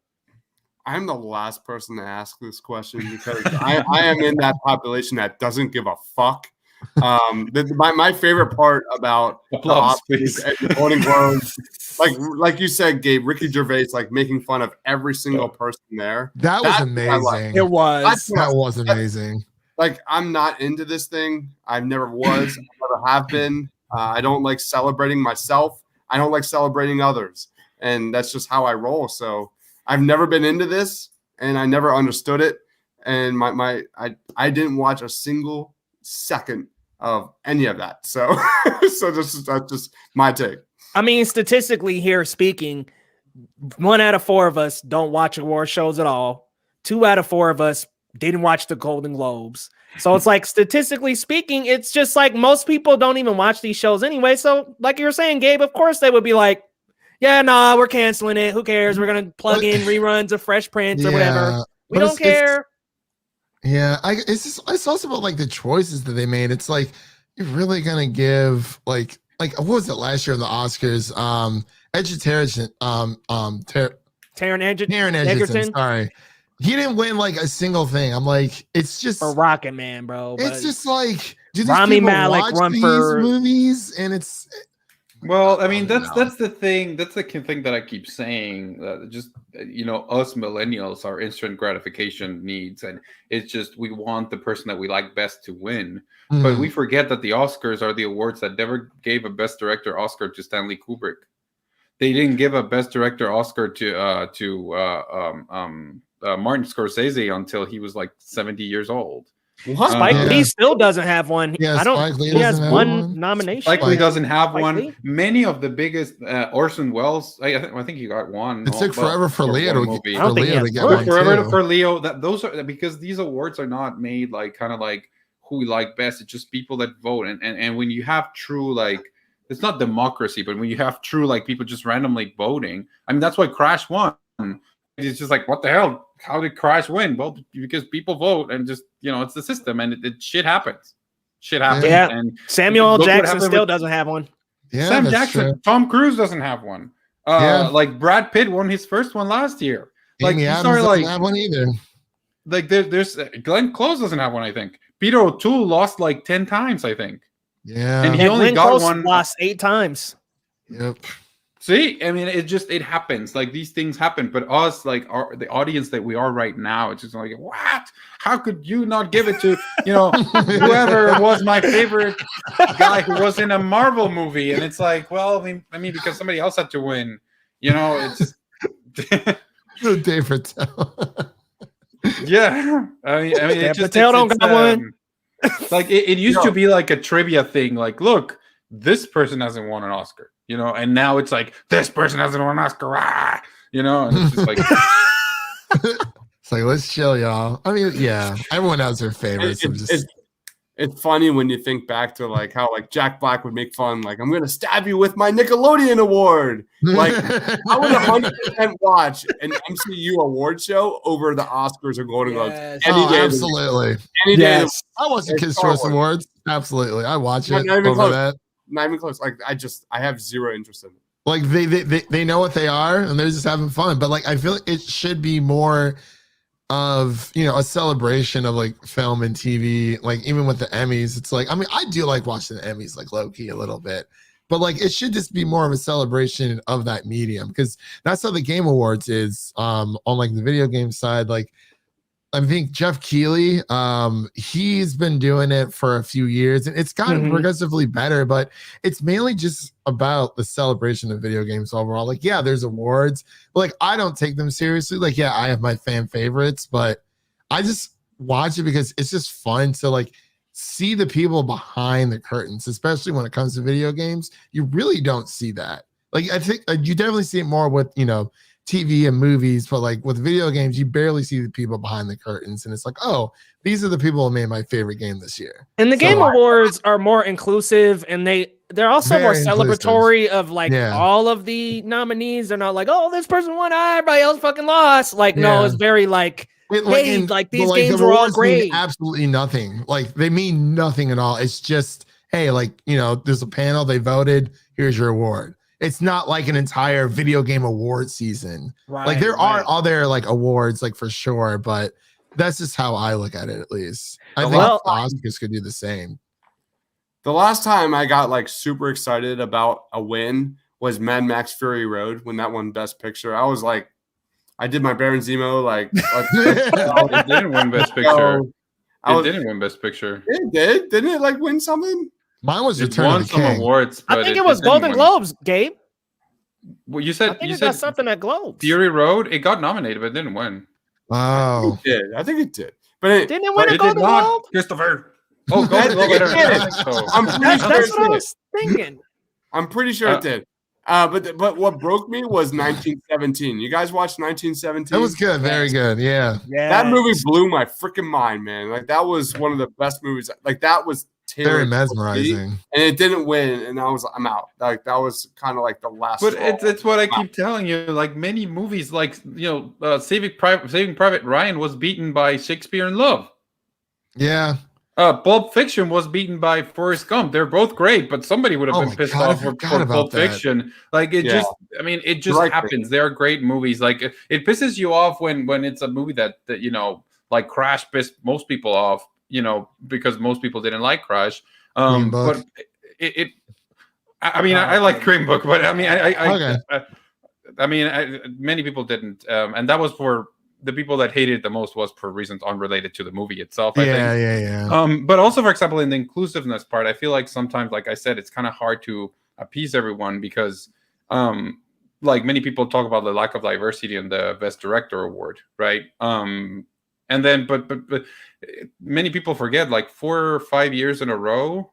[SPEAKER 3] I'm the last person to ask this question because I am in that population that doesn't give a fuck. My favorite part about the Golden Globes, like you said, Gabe, Ricky Gervais, like making fun of every single person there.
[SPEAKER 2] That was amazing.
[SPEAKER 1] It was.
[SPEAKER 2] That was amazing.
[SPEAKER 3] Like, I'm not into this thing. I never was. I never have been. I don't like celebrating myself. I don't like celebrating others. And that's just how I roll. So I've never been into this, and I never understood it. And I didn't watch a single second of any of that. So that's just my take.
[SPEAKER 1] I mean, statistically here speaking, 1 out of 4 of us don't watch award shows at all. 2 out of 4 of us didn't watch the Golden Globes. So it's like, statistically speaking, it's just like most people don't even watch these shows anyway. So like you were saying, Gabe, of course they would be like, yeah, nah, we're canceling it. Who cares? We're going to plug in reruns of Fresh Prince or whatever. We don't care.
[SPEAKER 2] It's also about like the choices that they made. It's like, you're really going to give like what was it last year in the Oscars? Taron Egerton. Sorry. He didn't win like a single thing. I'm like, it's just
[SPEAKER 1] for Rocket Man, bro.
[SPEAKER 2] It's just like, do these
[SPEAKER 1] Rami
[SPEAKER 2] people
[SPEAKER 1] Malek
[SPEAKER 2] watch
[SPEAKER 1] run
[SPEAKER 2] these
[SPEAKER 1] for
[SPEAKER 2] movies? And it's
[SPEAKER 4] well, I mean, that's the thing. That's the thing that I keep saying. Just, you know, us millennials, our instant gratification needs, and it's just we want the person that we like best to win. But we forget that the Oscars are the awards that never gave a Best Director Oscar to Stanley Kubrick. They didn't give a Best Director Oscar to Martin Scorsese until he was like 70 years old.
[SPEAKER 3] What?
[SPEAKER 1] Spike
[SPEAKER 2] Yeah.
[SPEAKER 1] Lee still doesn't have one.
[SPEAKER 2] Yeah,
[SPEAKER 1] I don't.
[SPEAKER 2] Spike Lee
[SPEAKER 1] He has
[SPEAKER 2] doesn't have
[SPEAKER 1] one
[SPEAKER 2] one.
[SPEAKER 1] nomination.
[SPEAKER 4] Spike Lee doesn't have
[SPEAKER 1] Spike
[SPEAKER 4] one.
[SPEAKER 1] Lee?
[SPEAKER 4] Many of the biggest Orson Welles, I think he got one.
[SPEAKER 2] It took forever for Leo
[SPEAKER 4] one
[SPEAKER 2] to
[SPEAKER 4] movie.
[SPEAKER 1] I don't think he has
[SPEAKER 2] get
[SPEAKER 1] one.
[SPEAKER 2] one
[SPEAKER 4] Forever
[SPEAKER 2] too.
[SPEAKER 4] for Leo. Those are because these awards are not made like kind of like who we like best. It's just people that vote, and when you have true like, it's not democracy, but when you have true like people just randomly voting, I mean that's why Crash won. It's just like, what the hell? How did Crash win? Well, because people vote, and just it's the system, and it shit happens. Shit happens.
[SPEAKER 1] Yeah.
[SPEAKER 4] And
[SPEAKER 1] Samuel L.
[SPEAKER 4] look what
[SPEAKER 1] Jackson
[SPEAKER 4] happened
[SPEAKER 1] still
[SPEAKER 4] with
[SPEAKER 1] doesn't have one.
[SPEAKER 2] Yeah,
[SPEAKER 4] Sam
[SPEAKER 2] that's
[SPEAKER 4] Jackson,
[SPEAKER 2] true.
[SPEAKER 4] Tom Cruise doesn't have one. Like Brad Pitt won his first one last year. Like
[SPEAKER 2] Amy
[SPEAKER 4] you
[SPEAKER 2] Adams
[SPEAKER 4] start
[SPEAKER 2] doesn't
[SPEAKER 4] like
[SPEAKER 2] have one either.
[SPEAKER 4] like there's Glenn Close doesn't have one. I think Peter O'Toole lost like 10 times. I think.
[SPEAKER 2] Yeah.
[SPEAKER 4] And he
[SPEAKER 1] And
[SPEAKER 4] only
[SPEAKER 1] Glenn
[SPEAKER 4] got
[SPEAKER 1] Close
[SPEAKER 4] one.
[SPEAKER 1] lost 8 times.
[SPEAKER 2] Yep.
[SPEAKER 4] See, I mean, it happens. Like these things happen. But us, like the audience that we are right now, it's just like, what? How could you not give it to whoever was my favorite guy who was in a Marvel movie? And it's like, well, I mean, because somebody else had to win. It's just
[SPEAKER 2] Dave Patel.
[SPEAKER 4] yeah. I mean,
[SPEAKER 1] Yeah, Patel don't got one.
[SPEAKER 4] Like it used to be like a trivia thing. Like, look, this person hasn't won an Oscar, and now it's like this person hasn't won an Oscar, and it's just like
[SPEAKER 2] It's like, let's chill, y'all. I mean, yeah, everyone has their favorites.
[SPEAKER 3] It's funny when you think back to like how like Jack Black would make fun, like, I'm gonna stab you with my Nickelodeon award. Like I would 100% watch an MCU award show over the Oscars or Golden Globes.
[SPEAKER 1] Yes.
[SPEAKER 3] Any day of the
[SPEAKER 2] Absolutely.
[SPEAKER 3] Any day.
[SPEAKER 1] Yes.
[SPEAKER 2] I watch the
[SPEAKER 3] It's
[SPEAKER 2] Kids'
[SPEAKER 3] Star
[SPEAKER 2] Choice
[SPEAKER 3] Wars.
[SPEAKER 2] Awards. Absolutely. I watch it
[SPEAKER 3] Not even
[SPEAKER 2] over
[SPEAKER 3] close.
[SPEAKER 2] that.
[SPEAKER 3] Not even close. Like I have zero interest in it.
[SPEAKER 2] Like they know what they are and they're just having fun. But like I feel like it should be more of a celebration of like film and TV. Like even with the Emmys, it's like, I mean, I do like watching the Emmys like low key a little bit, but like it should just be more of a celebration of that medium, because that's how the Game Awards is on like the video game side. Like I think Jeff Keighley, he's been doing it for a few years and it's gotten progressively better, but it's mainly just about the celebration of video games overall. Like, yeah, there's awards, but like I don't take them seriously. Like, yeah, I have my fan favorites, but I just watch it because it's just fun to like see the people behind the curtains, especially when it comes to video games. You really don't see that. Like, I think you definitely see it more with, TV and movies, but like with video games, you barely see the people behind the curtains, and it's like, oh, these are the people who made my favorite game this year.
[SPEAKER 1] And the Game Awards are more inclusive, and they're also more
[SPEAKER 2] Very
[SPEAKER 1] celebratory of like
[SPEAKER 2] Yeah.
[SPEAKER 1] all of the nominees. They're not like, oh, this person won, everybody else fucking lost. Like, no,
[SPEAKER 2] Yeah.
[SPEAKER 1] it's very like, hey, like these
[SPEAKER 2] but,
[SPEAKER 1] games
[SPEAKER 2] the
[SPEAKER 1] were all
[SPEAKER 2] awards mean
[SPEAKER 1] great.
[SPEAKER 2] absolutely nothing. Like they mean nothing at all. It's just, hey, like there's a panel, they voted, here's your award. It's not like an entire video game award season.
[SPEAKER 1] Right,
[SPEAKER 2] like there are
[SPEAKER 1] right.
[SPEAKER 2] other like awards, like for sure, but that's just how I look at it, at least. I think
[SPEAKER 1] Well-
[SPEAKER 2] Oscars could do the same.
[SPEAKER 3] The last time I got like super excited about a win was Mad Max Fury Road when that won Best Picture. I was like, I did my Baron Zemo
[SPEAKER 4] it didn't win Best Picture. It didn't win Best Picture.
[SPEAKER 3] It did, didn't it? Like win something?
[SPEAKER 2] Mine was
[SPEAKER 4] It
[SPEAKER 2] Return
[SPEAKER 4] won
[SPEAKER 2] of the
[SPEAKER 4] some
[SPEAKER 2] King.
[SPEAKER 4] awards, but
[SPEAKER 1] I think it was
[SPEAKER 4] didn't
[SPEAKER 1] Golden
[SPEAKER 4] win.
[SPEAKER 1] Globes, Gabe.
[SPEAKER 4] Well, you
[SPEAKER 1] I
[SPEAKER 4] said
[SPEAKER 1] think it got something at Globes.
[SPEAKER 4] Fury Road. It got nominated, but it didn't win.
[SPEAKER 2] Oh,
[SPEAKER 3] It did. I think it did. But
[SPEAKER 1] Didn't it win a
[SPEAKER 4] It did
[SPEAKER 1] Golden
[SPEAKER 4] not,
[SPEAKER 1] Globe?
[SPEAKER 4] Christopher. Oh, Golden Globe.
[SPEAKER 3] It
[SPEAKER 4] I
[SPEAKER 3] did.
[SPEAKER 4] don't think so.
[SPEAKER 3] I'm pretty
[SPEAKER 1] That's
[SPEAKER 3] sure
[SPEAKER 1] what I
[SPEAKER 3] it did.
[SPEAKER 1] was thinking.
[SPEAKER 3] I'm pretty sure it did. But what broke me was 1917. You guys watched 1917?
[SPEAKER 2] that was good. Very good. Yeah.
[SPEAKER 1] Yeah,
[SPEAKER 3] That movie blew my freaking mind, man. Like that was one of the best movies. Like that was
[SPEAKER 2] Very
[SPEAKER 3] tailored towards me,
[SPEAKER 2] mesmerizing.
[SPEAKER 3] and it didn't win. And I'm out. Like that was kind of like the last.
[SPEAKER 4] But
[SPEAKER 3] straw.
[SPEAKER 4] it's what I keep telling you. Like many movies, like Saving Private Ryan was beaten by Shakespeare in Love.
[SPEAKER 2] Yeah.
[SPEAKER 4] Pulp Fiction was beaten by Forrest Gump. They're both great, but somebody would have
[SPEAKER 2] Oh
[SPEAKER 4] been
[SPEAKER 2] my
[SPEAKER 4] pissed
[SPEAKER 2] God, I
[SPEAKER 4] off for
[SPEAKER 2] forgot about
[SPEAKER 4] Pulp
[SPEAKER 2] that.
[SPEAKER 4] Fiction. Like it
[SPEAKER 3] Yeah.
[SPEAKER 4] just, I mean, it just
[SPEAKER 3] Right.
[SPEAKER 4] happens. They are great movies. Like it pisses you off when it's a movie that like Crash pissed most people off. Because most people didn't like Crash.
[SPEAKER 2] Green Book.
[SPEAKER 4] But I like Green Book, but I mean,
[SPEAKER 2] Okay.
[SPEAKER 4] many people didn't, and that was for the people that hated it the most was for reasons unrelated to the movie itself. I think.
[SPEAKER 2] Yeah.
[SPEAKER 4] But also, for example, in the inclusiveness part, I feel like sometimes, like I said, it's kind of hard to appease everyone because, like many people talk about the lack of diversity in the Best Director award, right? And And then, but many people forget, like 4 or 5 years in a row.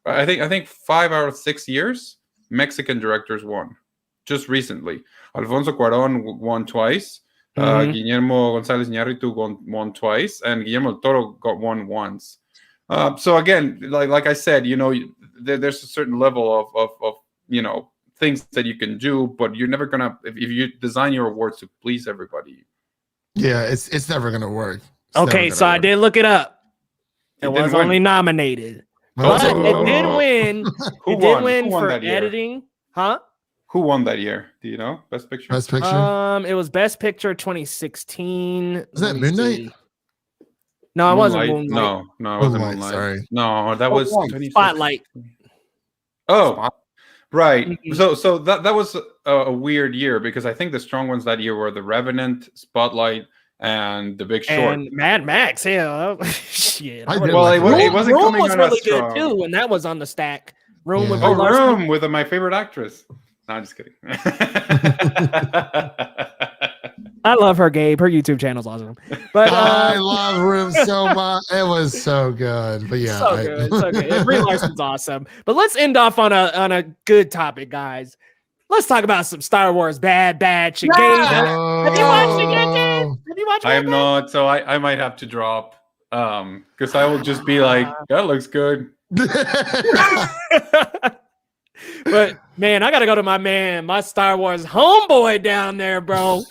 [SPEAKER 4] I think 5 out of 6 years, Mexican directors won. Just recently, Alfonso Cuarón won twice. Guillermo González Iñárritu won twice, and Guillermo del Toro got one once. So again, like I said, you know, there's a certain level of you know, things that you can do, but you're never gonna, if you design your awards to please everybody.
[SPEAKER 2] Yeah, it's never gonna work.
[SPEAKER 1] Okay, so I did look it up. It was only nominated. But it did win. It did win for editing. Huh?
[SPEAKER 4] Who won that year? Do you know? Best Picture?
[SPEAKER 2] Best Picture?
[SPEAKER 1] It was Best Picture 2016.
[SPEAKER 2] Was that Moon Knight?
[SPEAKER 1] No, it wasn't Moonlight.
[SPEAKER 4] No, it wasn't Moonlight.
[SPEAKER 2] Sorry.
[SPEAKER 4] No, that was
[SPEAKER 1] Spotlight.
[SPEAKER 4] Oh, right. So that was a weird year, because I think the strong ones that year were The Revenant, Spotlight, and The Big Short.
[SPEAKER 1] And Mad Max. Yeah. Shit.
[SPEAKER 4] Well, it wasn't
[SPEAKER 1] Room
[SPEAKER 4] coming
[SPEAKER 1] was
[SPEAKER 4] on
[SPEAKER 1] really
[SPEAKER 4] as strong.
[SPEAKER 1] good too, and that was on the stack. Room with
[SPEAKER 4] Room with my favorite actress. No, I'm just kidding.
[SPEAKER 1] I love her, Gabe. Her YouTube channel's awesome. But
[SPEAKER 2] I love Room so much. It was so good. But yeah,
[SPEAKER 1] so good. Brie Larson's awesome. But let's end off on a good topic, guys. Let's talk about some Star Wars Bad Batch. Gabe, have you watched it yet, Gabe? Have you watched it?
[SPEAKER 4] I have not, so I might have to drop. Because I will just be like, that looks good.
[SPEAKER 1] But man, I gotta go to my Star Wars homeboy down there, bro.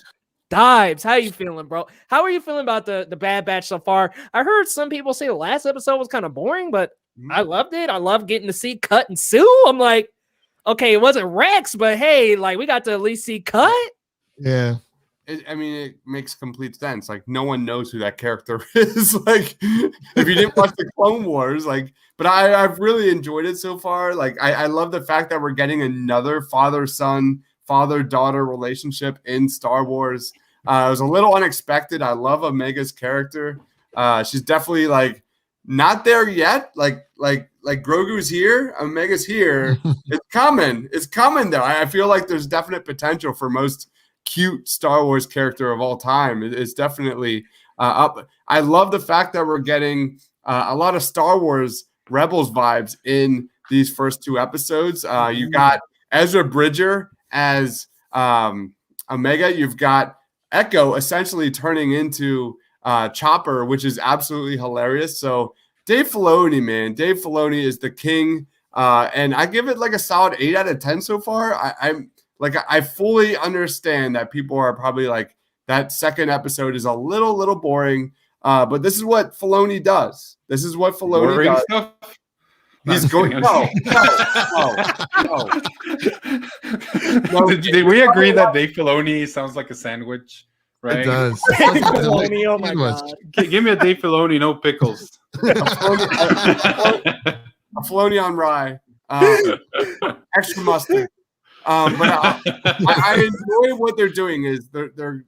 [SPEAKER 1] Deibs, how you feeling, bro? How are you feeling about the Bad Batch so far? I heard some people say the last episode was kind of boring, but I loved it. I love getting to see Cut and Sue. I'm like, okay, it wasn't Rex, but hey, like we got to at least see Cut.
[SPEAKER 2] Yeah.
[SPEAKER 3] It makes complete sense. Like, no one knows who that character is. Like, if you didn't watch the Clone Wars, like, but I've really enjoyed it so far. Like, I love the fact that we're getting another father-son, father-daughter relationship in Star Wars. It was a little unexpected. I love Omega's character. She's definitely like not there yet. Like Grogu's here, Omega's here. It's coming. It's coming though. I feel like there's definite potential for most cute Star Wars character of all time. It's definitely up. I love the fact that we're getting a lot of Star Wars Rebels vibes in these first two episodes. You got Ezra Bridger as Omega. You've got Echo essentially turning into Chopper, which is absolutely hilarious. So Dave Filoni, man, Dave Filoni is the king, and I give it like a solid 8 out of 10 so far. I fully understand that people are probably like, that second episode is a little boring, but this is what Filoni does. This is what Filoni does. Stuff? He's going. No.
[SPEAKER 4] Did we agree that Dave Filoni sounds like a sandwich? Right?
[SPEAKER 2] It does.
[SPEAKER 1] Filoni, oh my God.
[SPEAKER 4] Give me a Dave Filoni, no pickles.
[SPEAKER 3] A Filoni on rye, extra mustard. But I enjoy what they're doing. Is they're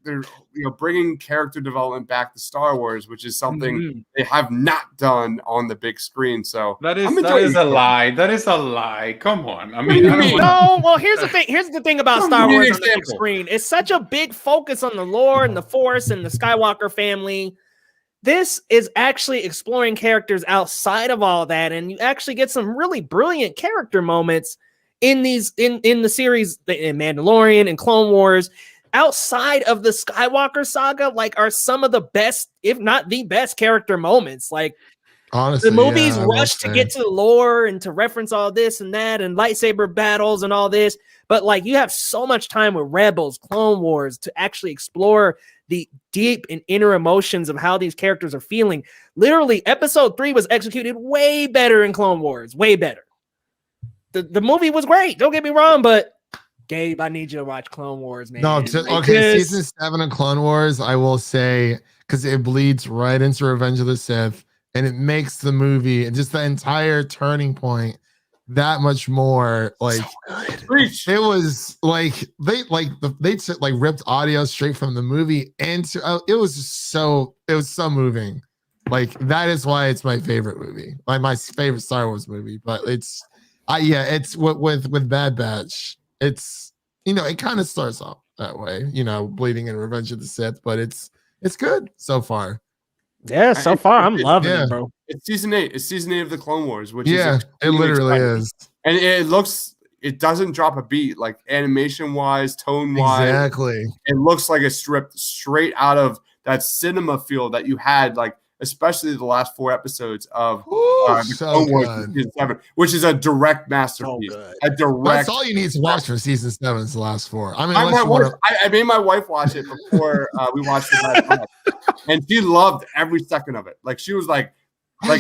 [SPEAKER 3] bringing character development back to Star Wars, which is something they have not done on the big screen. So
[SPEAKER 4] that is a lie. That is a lie. Come on. I mean,
[SPEAKER 1] well, here's the thing. Here's the thing about Star Wars on the big screen. It's such a big focus on the lore and the Force and the Skywalker family. This is actually exploring characters outside of all that, and you actually get some really brilliant character moments in these in the series, in Mandalorian and Clone Wars. Outside of the Skywalker saga, like, are some of the best, if not the best, character moments. Like, honestly, the movies rush to get to the lore and to reference all this and that and lightsaber battles and all this, but like, you have so much time with Rebels, Clone Wars to actually explore the deep and inner emotions of how these characters are feeling. Literally, episode 3 was executed way better in Clone Wars, way better. The movie was great, don't get me wrong, but Gabe, I need you to watch Clone Wars, man.
[SPEAKER 2] No, season 7 of Clone Wars, I will say, because it bleeds right into Revenge of the Sith, and it makes the movie and just the entire turning point that much more like so it was like they ripped audio straight from the movie, and it was so moving. Like, that is why it's my favorite movie, like my favorite Star Wars movie. But it's with Bad Batch, it's, it kind of starts off that way, bleeding in Revenge of the Sith, but it's good so far.
[SPEAKER 1] Yeah, so far I'm loving it, bro.
[SPEAKER 3] It's season 8. It's season 8 of the Clone Wars, which
[SPEAKER 2] is it literally is.
[SPEAKER 3] And it doesn't drop a beat, like animation wise, tone wise.
[SPEAKER 2] Exactly.
[SPEAKER 3] It looks like it's stripped straight out of that cinema feel that you had, like especially the last 4 episodes of the Clone Wars season 7, which is a direct masterpiece. A direct.
[SPEAKER 2] That's all you need to watch from season 7 is the last 4. I mean,
[SPEAKER 3] I made my wife watch it before we watched it, and she loved every second of it. Like she was like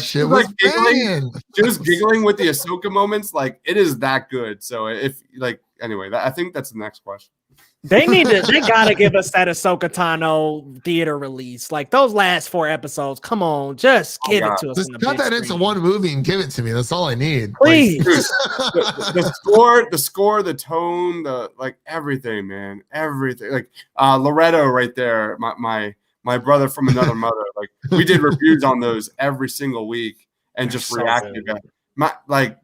[SPEAKER 3] she was giggling. She was giggling with the Ahsoka moments. Like it is that good. So if anyway, I think that's the next question.
[SPEAKER 1] They gotta give us that Ahsoka Tano theater release. Like those last 4 episodes. Come on, just give it to us.
[SPEAKER 2] Just cut that into one movie and give it to me. That's all I need.
[SPEAKER 1] Please.
[SPEAKER 3] The score, the tone, everything, man. Everything. Like Loretto right there, my brother from another mother. Like we did reviews on those every single week and just reacted.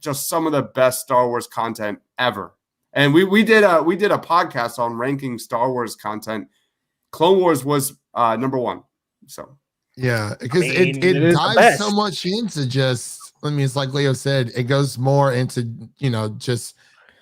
[SPEAKER 3] Just some of the best Star Wars content ever. And we did a podcast on ranking Star Wars content. Clone Wars was number 1. So
[SPEAKER 2] yeah, because it dives so much into it's like Leo said, it goes more into just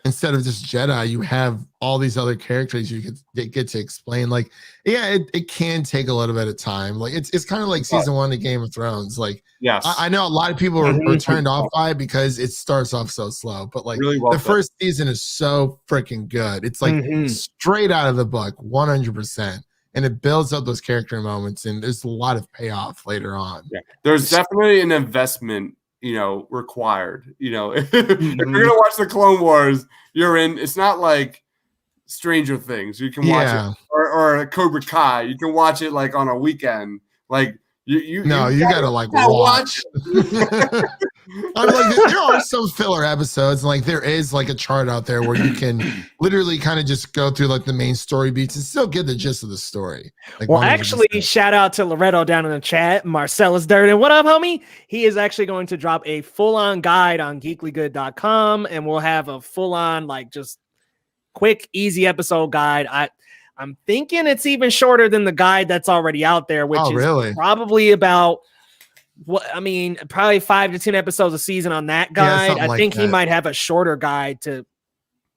[SPEAKER 2] instead of just Jedi, you have all these other characters you get to explain. Like, yeah, it can take a little bit of time. Like it's kind of like season 1 of Game of Thrones. Like,
[SPEAKER 3] yes,
[SPEAKER 2] I know a lot of people are turned off by it because it starts off so slow. But like the first season is so freaking good. It's like straight out of the book, 100%. And it builds up those character moments, and there's a lot of payoff later on.
[SPEAKER 3] Yeah, there's definitely an investment required. If you're gonna watch the Clone Wars, you're in. It's not like Stranger Things. You can watch it or Cobra Kai. You can watch it like on a weekend. Like you
[SPEAKER 2] gotta watch. I'm like, there are some filler episodes, and like there is like a chart out there where you can literally kind of just go through like the main story beats and still get the gist of the story. Like,
[SPEAKER 1] well, actually, shout out to Loretto down in the chat, Marcellus Durden. What up, homie? He is actually going to drop a full-on guide on geeklygood.com, and we'll have a full-on just quick, easy episode guide. I'm thinking it's even shorter than the guide that's already out there, which is probably about probably 5 to 10 episodes a season on that guide. I think he might have a shorter guide to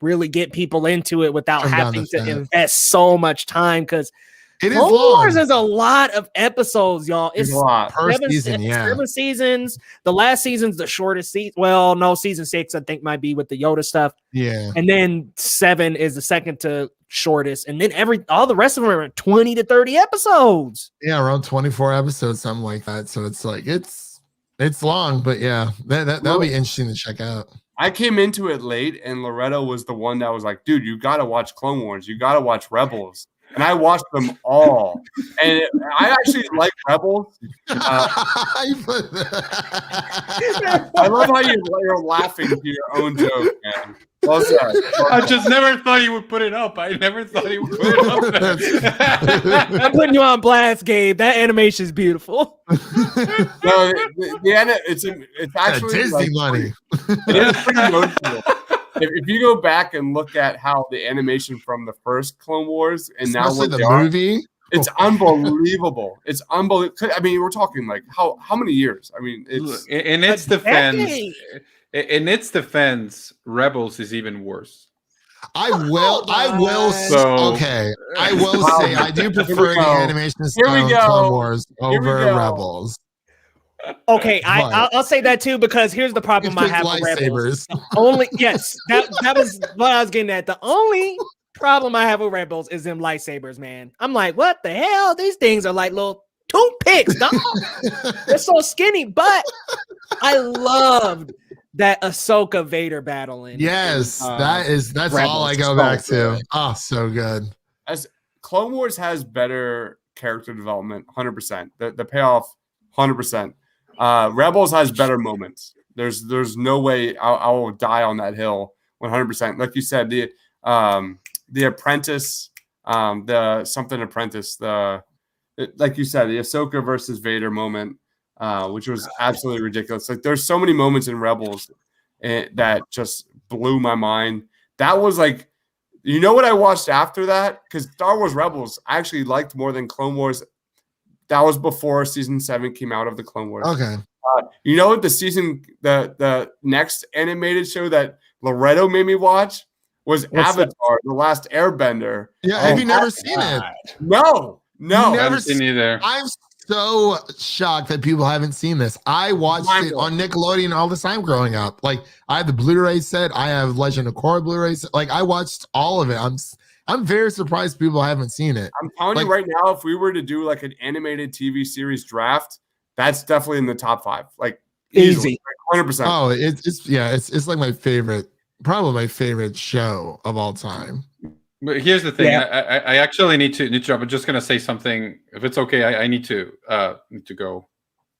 [SPEAKER 1] really get people into it without having to invest so much time, because Clone Wars is a lot of episodes, y'all. It's
[SPEAKER 3] a lot.
[SPEAKER 1] Seven seasons. The last season's the shortest season. Well, no, season 6 I think might be with the Yoda stuff.
[SPEAKER 2] Yeah.
[SPEAKER 1] And then 7 is the second to shortest, and then all the rest of them are 20 to 30 episodes.
[SPEAKER 2] Yeah, around 24 episodes, something like that. So it's like it's long, but yeah, that'll be interesting to check out.
[SPEAKER 3] I came into it late, and Loretto was the one that was like, dude, you got to watch Clone Wars. You got to watch Rebels. And I watched them all. And I actually like Rebels. I love how you're laughing to your own joke, man. Well said.
[SPEAKER 4] I just never thought he would put it up. I never thought he would put it up.
[SPEAKER 1] I'm putting you on blast, Gabe. That animation is beautiful.
[SPEAKER 3] No, it's actually
[SPEAKER 2] Disney money.
[SPEAKER 3] It is pretty emotional. If you go back and look at how the animation from the first Clone Wars and now
[SPEAKER 2] the movie,
[SPEAKER 3] it's unbelievable. It's unbelievable. I mean, we're talking like how many years? I mean, it's
[SPEAKER 4] in its defense. In its defense, Rebels is even worse.
[SPEAKER 2] I will say I do prefer the animation style of Clone Wars over Rebels.
[SPEAKER 1] Okay, I'll say that too, because here's the problem I have with Rebels. That was what I was getting at. The only problem I have with Rebels is them lightsabers, man. I'm like, what the hell? These things are like little toothpicks, dog. They're so skinny, but I loved that Ahsoka Vader battle in.
[SPEAKER 2] Yes, that's Rebels. All I go back to. Oh, so good.
[SPEAKER 3] As Clone Wars has better character development, 100%. The payoff, 100%. Rebels has better moments. There's no way I will die on that hill, 100%. Like you said, the apprentice, the something apprentice, like you said, the Ahsoka versus Vader moment. Which was absolutely ridiculous. Like there's so many moments in Rebels that just blew my mind. That was like, what I watched after that? Because Star Wars Rebels I actually liked more than Clone Wars That was before season 7 came out of the Clone Wars.
[SPEAKER 2] Okay.
[SPEAKER 3] You know the next animated show that Loretto made me watch was Avatar: The Last Airbender.
[SPEAKER 2] Yeah, have you never seen it?
[SPEAKER 3] No.
[SPEAKER 4] Never seen either.
[SPEAKER 2] I'm so shocked that people haven't seen this. I watched it on Nickelodeon all the time growing up. Like, I have the Blu-ray set. I have Legend of Korra Blu-ray set. Like, I watched all of it. I'm very surprised people haven't seen it.
[SPEAKER 3] I'm telling you right now, if we were to do like an animated TV series draft, that's definitely in the top 5. Like, easy, 100%.
[SPEAKER 2] Oh, it's like my favorite, probably my favorite show of all time.
[SPEAKER 4] But here's the thing. I actually need to jump. I'm just gonna say something. If it's okay, I need to go.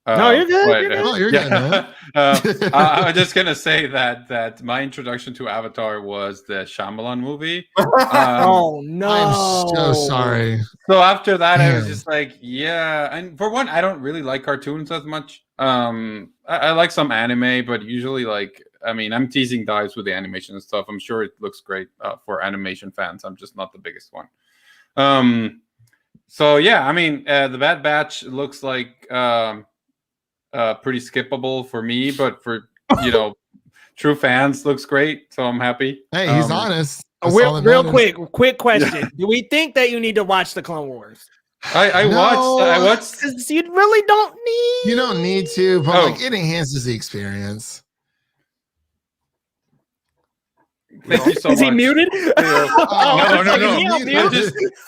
[SPEAKER 1] No, you're good.
[SPEAKER 2] You're good, man.
[SPEAKER 4] I'm just gonna say that my introduction to Avatar was the Shyamalan movie.
[SPEAKER 1] Oh no!
[SPEAKER 2] I'm so sorry.
[SPEAKER 4] So after that, I was just like, yeah. And for one, I don't really like cartoons as much. I like some anime, but usually, like, I mean, I'm teasing Deibs with the animation and stuff. I'm sure it looks great for animation fans. I'm just not the biggest one. So yeah, I mean, the Bad Batch looks like pretty skippable for me, but for true fans, looks great. So I'm happy.
[SPEAKER 2] Hey, he's honest.
[SPEAKER 1] Real quick question: do we think that you need to watch the Clone Wars?
[SPEAKER 4] I watched.
[SPEAKER 1] Because you really don't need.
[SPEAKER 2] You don't need to, but like, it enhances the experience.
[SPEAKER 4] Thank you so much.
[SPEAKER 1] Is he muted?
[SPEAKER 4] No.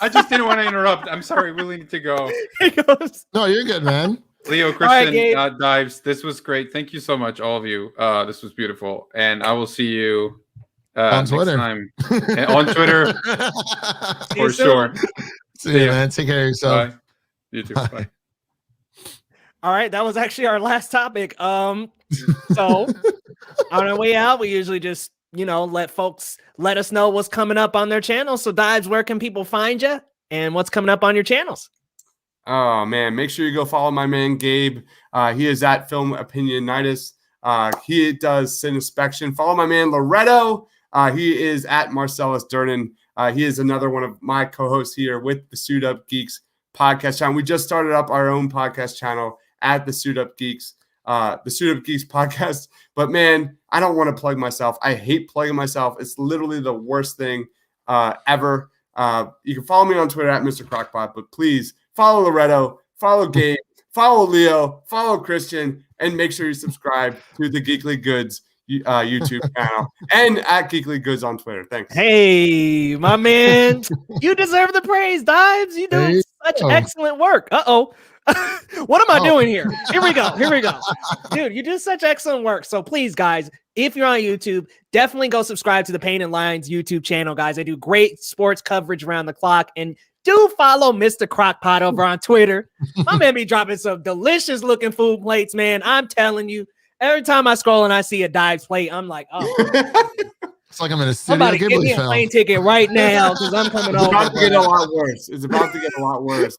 [SPEAKER 4] I just didn't want to interrupt. I'm sorry. We really need to go.
[SPEAKER 1] He goes.
[SPEAKER 2] No, you're good, man.
[SPEAKER 4] Leo, Christian, Deibs, this was great. Thank you so much, all of you. This was beautiful, and I will see you
[SPEAKER 2] on Twitter.
[SPEAKER 4] Next time. On Twitter, for sure.
[SPEAKER 2] See you, man. Take care of yourself.
[SPEAKER 4] Bye. You too. Bye.
[SPEAKER 1] All right, that was actually our last topic. So on our way out, we usually just let folks let us know what's coming up on their channels. So Deibs, where can people find you, and what's coming up on your channels?
[SPEAKER 3] Oh man, make sure you go follow my man Gabe. He is at Film Opinionitis. He does Cinespection. Follow my man Loretto. He is at Marcellus Durden. He is another one of my co-hosts here with the Suit Up Geeks podcast channel. We just started up our own podcast channel at the Suit Up Geeks, the Suit Up Geeks podcast. But man, I don't want to plug myself. I hate plugging myself. It's literally the worst thing ever. You can follow me on Twitter at Mr. Crockpot, but please follow Loretto, follow Gabe, follow Leo, follow Christian, and make sure you subscribe to the Geekly Goods YouTube channel and at Geekly Goods on Twitter. Thanks.
[SPEAKER 1] Hey, my man, you deserve the praise, Deibs. You do such excellent work. What am I doing here? Here we go. Dude, you do such excellent work. So please, guys, if you're on YouTube, definitely go subscribe to the Paint and Lines YouTube channel, guys. I do great sports coverage around the clock. And do follow Mr. Crockpot over on Twitter. My man be dropping some delicious looking food plates, man. I'm telling you, every time I scroll and I see a Deibs plate, I'm like, oh.
[SPEAKER 2] It's like I'm in a Studio Ghibli
[SPEAKER 1] give me a plane ticket right now because I'm coming over.
[SPEAKER 3] It's about to get a lot worse. It's about to get a lot worse.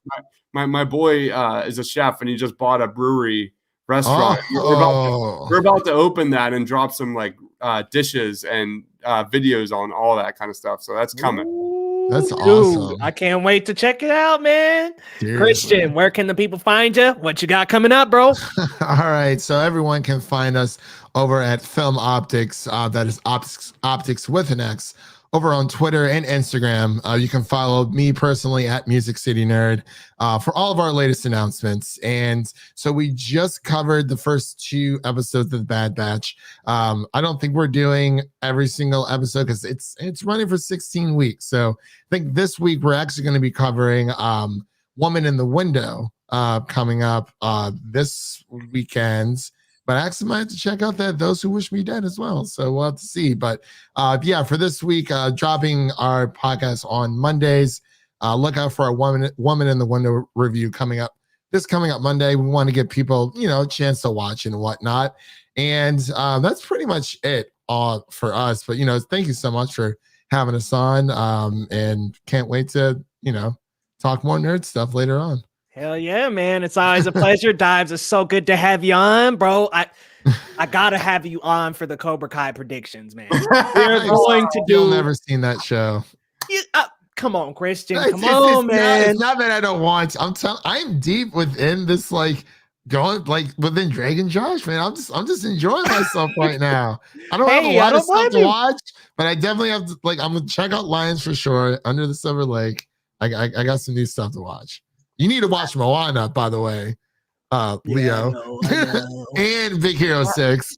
[SPEAKER 3] My boy is a chef, and he just bought a brewery restaurant. We're about to open that and drop some like dishes and videos on all that kind of stuff. So that's coming.
[SPEAKER 1] Ooh,
[SPEAKER 2] that's awesome.
[SPEAKER 1] I can't wait to check it out, man.
[SPEAKER 2] Seriously.
[SPEAKER 1] Christian, where can the people find you? What you got coming up, bro?
[SPEAKER 2] All right. So everyone can find us over at Film Optix. That is Optics with an X. Over on Twitter and Instagram. You can follow me personally at Music City Nerd for all of our latest announcements. And so we just covered the first 2 episodes of the Bad Batch. I don't think we're doing every single episode because it's running for 16 weeks. So I think this week we're actually going to be covering Woman in the Window coming up this weekend. But I actually might have to check out that Those Who Wish Me Dead as well. So we'll have to see. But yeah, for this week, dropping our podcast on Mondays. Look out for our Woman in the Window review coming up Monday. We want to give people, a chance to watch and whatnot. And that's pretty much it for us. But, thank you so much for having us on. And can't wait to, talk more nerd stuff later on.
[SPEAKER 1] Hell yeah, man. It's always a pleasure. Deibs, it's so good to have you on, bro. I gotta have you on for the Cobra Kai predictions, man. We're going to do.
[SPEAKER 2] You'll never seen that show.
[SPEAKER 1] Come on, Christian.
[SPEAKER 2] It's-
[SPEAKER 1] Come
[SPEAKER 2] it's-
[SPEAKER 1] on,
[SPEAKER 2] it's
[SPEAKER 1] man.
[SPEAKER 2] It's not that I don't want. I'm deep within this, like going like within Dragon Josh, man. I'm just enjoying myself right now. I don't have a
[SPEAKER 1] Hey, I
[SPEAKER 2] lot of
[SPEAKER 1] don't
[SPEAKER 2] stuff to
[SPEAKER 1] blame you.
[SPEAKER 2] watch, but I definitely have to, like, I'm gonna check out Lions for sure. Under the Silver Lake. I got some new stuff to watch. You need to watch Moana, by the way, Leo.
[SPEAKER 1] I know.
[SPEAKER 2] And Big Hero 6.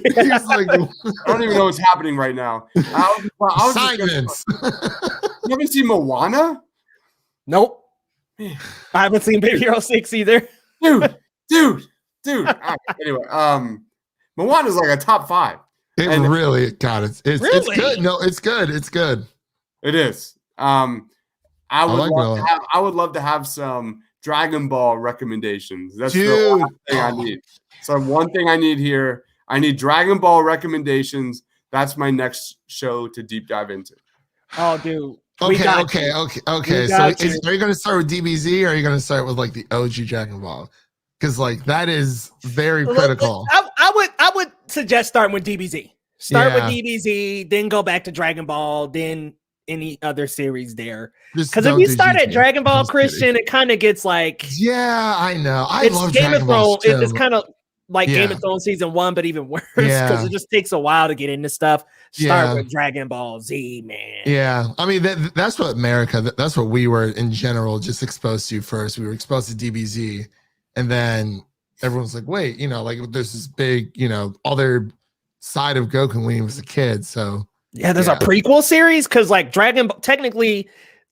[SPEAKER 2] He's like,
[SPEAKER 3] I don't even know what's happening right now. I was just
[SPEAKER 2] assignments.
[SPEAKER 3] you haven't seen Moana?
[SPEAKER 1] Nope. I haven't seen Big Hero 6 either.
[SPEAKER 3] Dude. All right, anyway, Moana's like a top 5.
[SPEAKER 2] It
[SPEAKER 3] And-
[SPEAKER 2] really, God, it's
[SPEAKER 1] Really?
[SPEAKER 2] good. No, it's good. It's good.
[SPEAKER 3] It is. I would
[SPEAKER 2] like
[SPEAKER 3] love
[SPEAKER 2] Moana.
[SPEAKER 3] to have. I would love to have some Dragon Ball recommendations. That's the
[SPEAKER 2] Dude.
[SPEAKER 3] one thing I need. So one thing I need here, I need Dragon Ball recommendations. That's my next show to deep dive into.
[SPEAKER 1] Oh, dude.
[SPEAKER 2] Okay.
[SPEAKER 1] We
[SPEAKER 2] So
[SPEAKER 1] got you.
[SPEAKER 2] are you going to start with DBZ or are you going to start with like the OG Dragon Ball? Because like that is very critical.
[SPEAKER 1] I would suggest starting with DBZ. Start with
[SPEAKER 2] Yeah.
[SPEAKER 1] DBZ, then go back to Dragon Ball, then any other series there.
[SPEAKER 2] Just
[SPEAKER 1] Because if
[SPEAKER 2] don't
[SPEAKER 1] you
[SPEAKER 2] do
[SPEAKER 1] start at
[SPEAKER 2] GT.
[SPEAKER 1] Dragon Ball
[SPEAKER 2] Just kidding.
[SPEAKER 1] Christian, it kind of gets like
[SPEAKER 2] Yeah, I know. I
[SPEAKER 1] it's
[SPEAKER 2] love
[SPEAKER 1] Game
[SPEAKER 2] Dragon
[SPEAKER 1] of
[SPEAKER 2] Ball.
[SPEAKER 1] Thrones. It's kind of like Game
[SPEAKER 2] Yeah.
[SPEAKER 1] of Thrones season 1, but even worse because
[SPEAKER 2] Yeah.
[SPEAKER 1] it just takes a while to get into stuff. Start
[SPEAKER 2] Yeah.
[SPEAKER 1] with Dragon Ball Z, man.
[SPEAKER 2] Yeah, I mean that's what America. That's what we were in general just exposed to first. We were exposed to DBZ, and then everyone's like, "Wait, like there's this big, other side of Goku when he was a kid." So
[SPEAKER 1] Yeah, there's a prequel series because like Dragon Ball,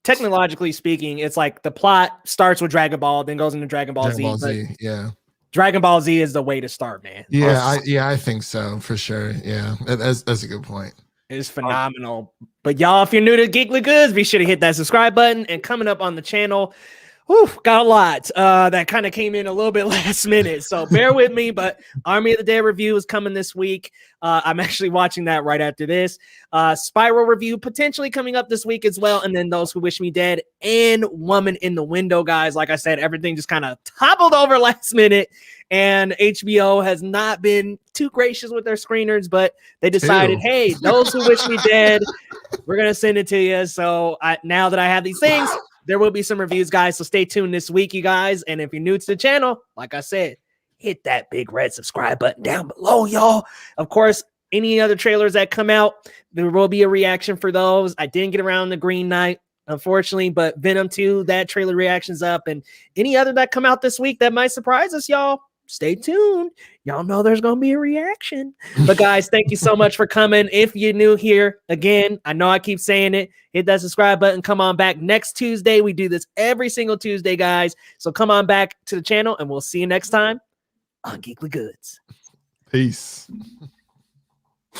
[SPEAKER 1] technologically speaking, it's like the plot starts with Dragon Ball, then goes into Dragon Ball
[SPEAKER 2] Dragon
[SPEAKER 1] Z.
[SPEAKER 2] Ball
[SPEAKER 1] but
[SPEAKER 2] Z, yeah,
[SPEAKER 1] Dragon Ball Z is the way to start, man.
[SPEAKER 2] I think so for sure. Yeah, that's a good point.
[SPEAKER 1] It's phenomenal. But y'all, if you're new to Geekly Goods, be sure to hit that subscribe button. And coming up on the channel, got a lot that kind of came in a little bit last minute. So bear with me, but Army of the Dead review is coming this week. I'm actually watching that right after this. Spiral review potentially coming up this week as well. And then Those Who Wish Me Dead and Woman in the Window, guys. Like I said, everything just kind of toppled over last minute. And HBO has not been too gracious with their screeners, but they decided, hey, Those Who Wish Me Dead, we're going to send it to you. So now that I have these things, there will be some reviews, guys. So stay tuned this week, you guys. And if you're new to the channel, like I said, hit that big red subscribe button down below, y'all. Of course, any other trailers that come out, there will be a reaction for those. I didn't get around the Green Knight, unfortunately, but Venom 2, that trailer reaction's up. And any other that come out this week that might surprise us, y'all, stay tuned. Y'all know there's going to be a reaction. But guys, thank you so much for coming. If you're new here, again, I know I keep saying it, hit that subscribe button. Come on back next Tuesday. We do this every single Tuesday, guys. So come on back to the channel and we'll see you next time on Geekly Goods.
[SPEAKER 2] Peace.